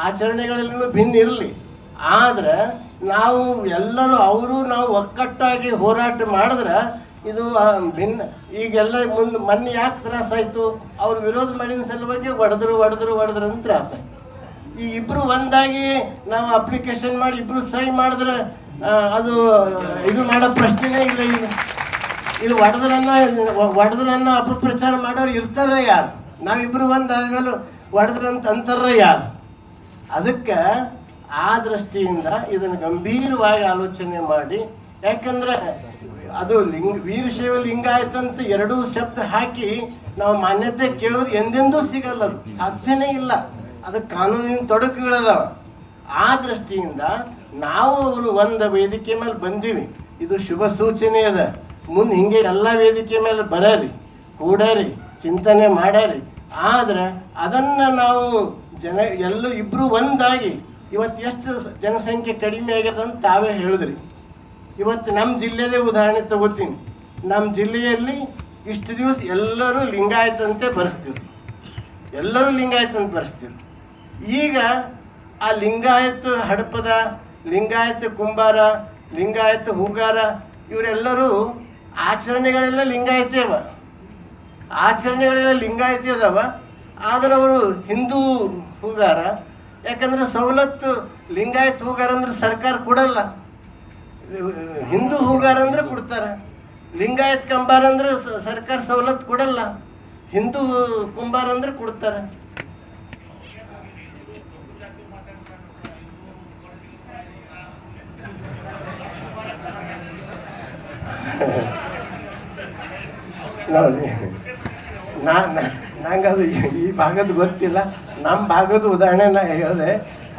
ಆಚರಣೆಗಳಲ್ಲೂ ಭಿನ್ನ ಇರಲಿ. ಆದರೆ ನಾವು ಎಲ್ಲರೂ ಅವರು ನಾವು ಒಕ್ಕಟ್ಟಾಗಿ ಹೋರಾಟ ಮಾಡಿದ್ರೆ ಇದು ಭಿನ್ನ. ಈಗೆಲ್ಲ ಮೊನ್ನೆ ಯಾಕೆ ತ್ರಾಸಾಯಿತು? ಅವ್ರು ವಿರೋಧ ಮಾಡಿದ ಸಲುವಾಗಿ ಹೊಡೆದ್ರು ಅಂತ ತ್ರಾಸಾಯ್ತು. ಈ ಇಬ್ಬರು ಒಂದಾಗಿ ನಾವು ಅಪ್ಲಿಕೇಶನ್ ಮಾಡಿ ಇಬ್ಬರು ಸಹಿ ಮಾಡಿದ್ರೆ ಅದು ಇದು ಮಾಡೋ ಪ್ರಶ್ನೆನೇ ಇಲ್ಲ. ಈಗ ಇಲ್ಲಿ ಒಡೆದ್ರನ್ನ ಅಪಪ್ರಚಾರ ಮಾಡೋರು ಇರ್ತಾರ ಯಾರು? ನಾವಿಬ್ಬರು ಒಂದಾದ್ಮೇಲೆ ಒಡೆದ್ರಂತ ಅಂತಾರ ಯಾರು? ಅದಕ್ಕೆ ಆ ದೃಷ್ಟಿಯಿಂದ ಇದನ್ನು ಗಂಭೀರವಾಗಿ ಆಲೋಚನೆ ಮಾಡಿ, ಯಾಕಂದರೆ ಅದು ವೀರಶೈವ ಲಿಂಗಾಯತಂತ 2 ಶಬ್ದ ಹಾಕಿ ನಾವು ಮಾನ್ಯತೆ ಕೇಳಿದ್ರೆ ಎಂದೆಂದೂ ಸಿಗಲ್ಲ, ಅದು ಸಾಧ್ಯನೇ ಇಲ್ಲ. ಅದಕ್ಕೆ ಕಾನೂನಿನ ತೊಡಕುಗಳದಾವ. ಆ ದೃಷ್ಟಿಯಿಂದ ನಾವು ಅವರು ಒಂದು ವೇದಿಕೆ ಮೇಲೆ ಬಂದೀವಿ, ಇದು ಶುಭ ಸೂಚನೆ ಅದ. ಮುಂದೆ ಹಿಂಗೆ ಎಲ್ಲ ವೇದಿಕೆ ಮೇಲೆ ಬರರಿ, ಕೂಡರಿ, ಚಿಂತನೆ ಮಾಡರಿ. ಆದರೆ ಅದನ್ನು ನಾವು ಇಬ್ಬರು ಒಂದಾಗಿ ಇವತ್ತು ಎಷ್ಟು ಜನಸಂಖ್ಯೆ ಕಡಿಮೆ ಆಗ್ಯದ ಅಂತ ತಾವೇ ಹೇಳಿದ್ರಿ. ಇವತ್ತು ನಮ್ಮ ಜಿಲ್ಲೆದೇ ಉದಾಹರಣೆ ತಗೋತೀನಿ. ನಮ್ಮ ಜಿಲ್ಲೆಯಲ್ಲಿ ಇಷ್ಟು ದಿವಸ ಎಲ್ಲರೂ ಲಿಂಗಾಯತಂತೆ ಬರೆಸ್ತಿರು, ಎಲ್ಲರೂ ಲಿಂಗಾಯತಂತೆ ಬರೆಸ್ತಿರು. ಈಗ ಆ ಲಿಂಗಾಯತ ಹಡಪದ, ಲಿಂಗಾಯತ ಕುಂಬಾರ, ಲಿಂಗಾಯತ ಹೂಗಾರ ಇವರೆಲ್ಲರೂ ಆಚರಣೆಗಳೆಲ್ಲ ಲಿಂಗಾಯತಿ ಅವ, ಆಚರಣೆಗಳೆಲ್ಲ ಲಿಂಗಾಯತಿ ಅದಾವ. ಆದರೆ ಅವರು ಹಿಂದೂ ಹೂಗಾರ, ಯಾಕಂದ್ರೆ ಸವಲತ್ತು ಲಿಂಗಾಯತ ಹೂಗಾರ ಅಂದ್ರೆ ಸರ್ಕಾರ ಕೊಡಲ್ಲ, ಹಿಂದೂ ಹೂಗಾರ ಅಂದ್ರೆ ಕೊಡ್ತಾರೆ. ಲಿಂಗಾಯತ್ ಕಂಬಾರ ಅಂದ್ರೆ ಸರ್ಕಾರ ಸವಲತ್ತು ಕೊಡಲ್ಲ, ಹಿಂದೂ ಕುಂಬಾರ ಅಂದ್ರೆ ಕೊಡ್ತಾರೆ. ನೋಡಿ, ನಂಗದು ಈ ಭಾಗದ ಗೊತ್ತಿಲ್ಲ, ನಮ್ಮ ಭಾಗದ ಉದಾಹರಣೆ ನಾ ಹೇಳಿದೆ.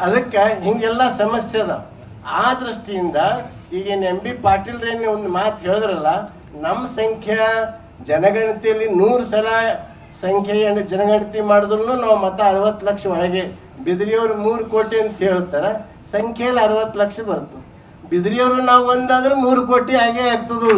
ಅದಕ್ಕೆ ಹಿಂಗೆಲ್ಲ ಸಮಸ್ಯೆ ಅದ. ಆ ದೃಷ್ಟಿಯಿಂದ ಈಗೇನು ಎಂ ಬಿ ಪಾಟೀಲ್ರೇನು ಒಂದು ಮಾತು ಹೇಳಿದ್ರಲ್ಲ, ನಮ್ಮ ಸಂಖ್ಯಾ ಜನಗಣತಿಯಲ್ಲಿ 100 ಸಲ ಸಂಖ್ಯೆಯನ್ನು ಜನಗಣತಿ ಮಾಡಿದ್ರು ನಾವು ಮತ 60 ಲಕ್ಷ ಒಳಗೆ. ಬಿದ್ರಿಯವರು 3 ಕೋಟಿ ಅಂತ ಹೇಳ್ತಾರೆ, ಸಂಖ್ಯೆಯಲ್ಲಿ 60 ಲಕ್ಷ ಬರ್ತದೆ. ಬಿದ್ರಿಯವರು ನಾವು ಒಂದಾದ್ರೆ 3 ಕೋಟಿ ಆಗೇ ಆಗ್ತದೆ.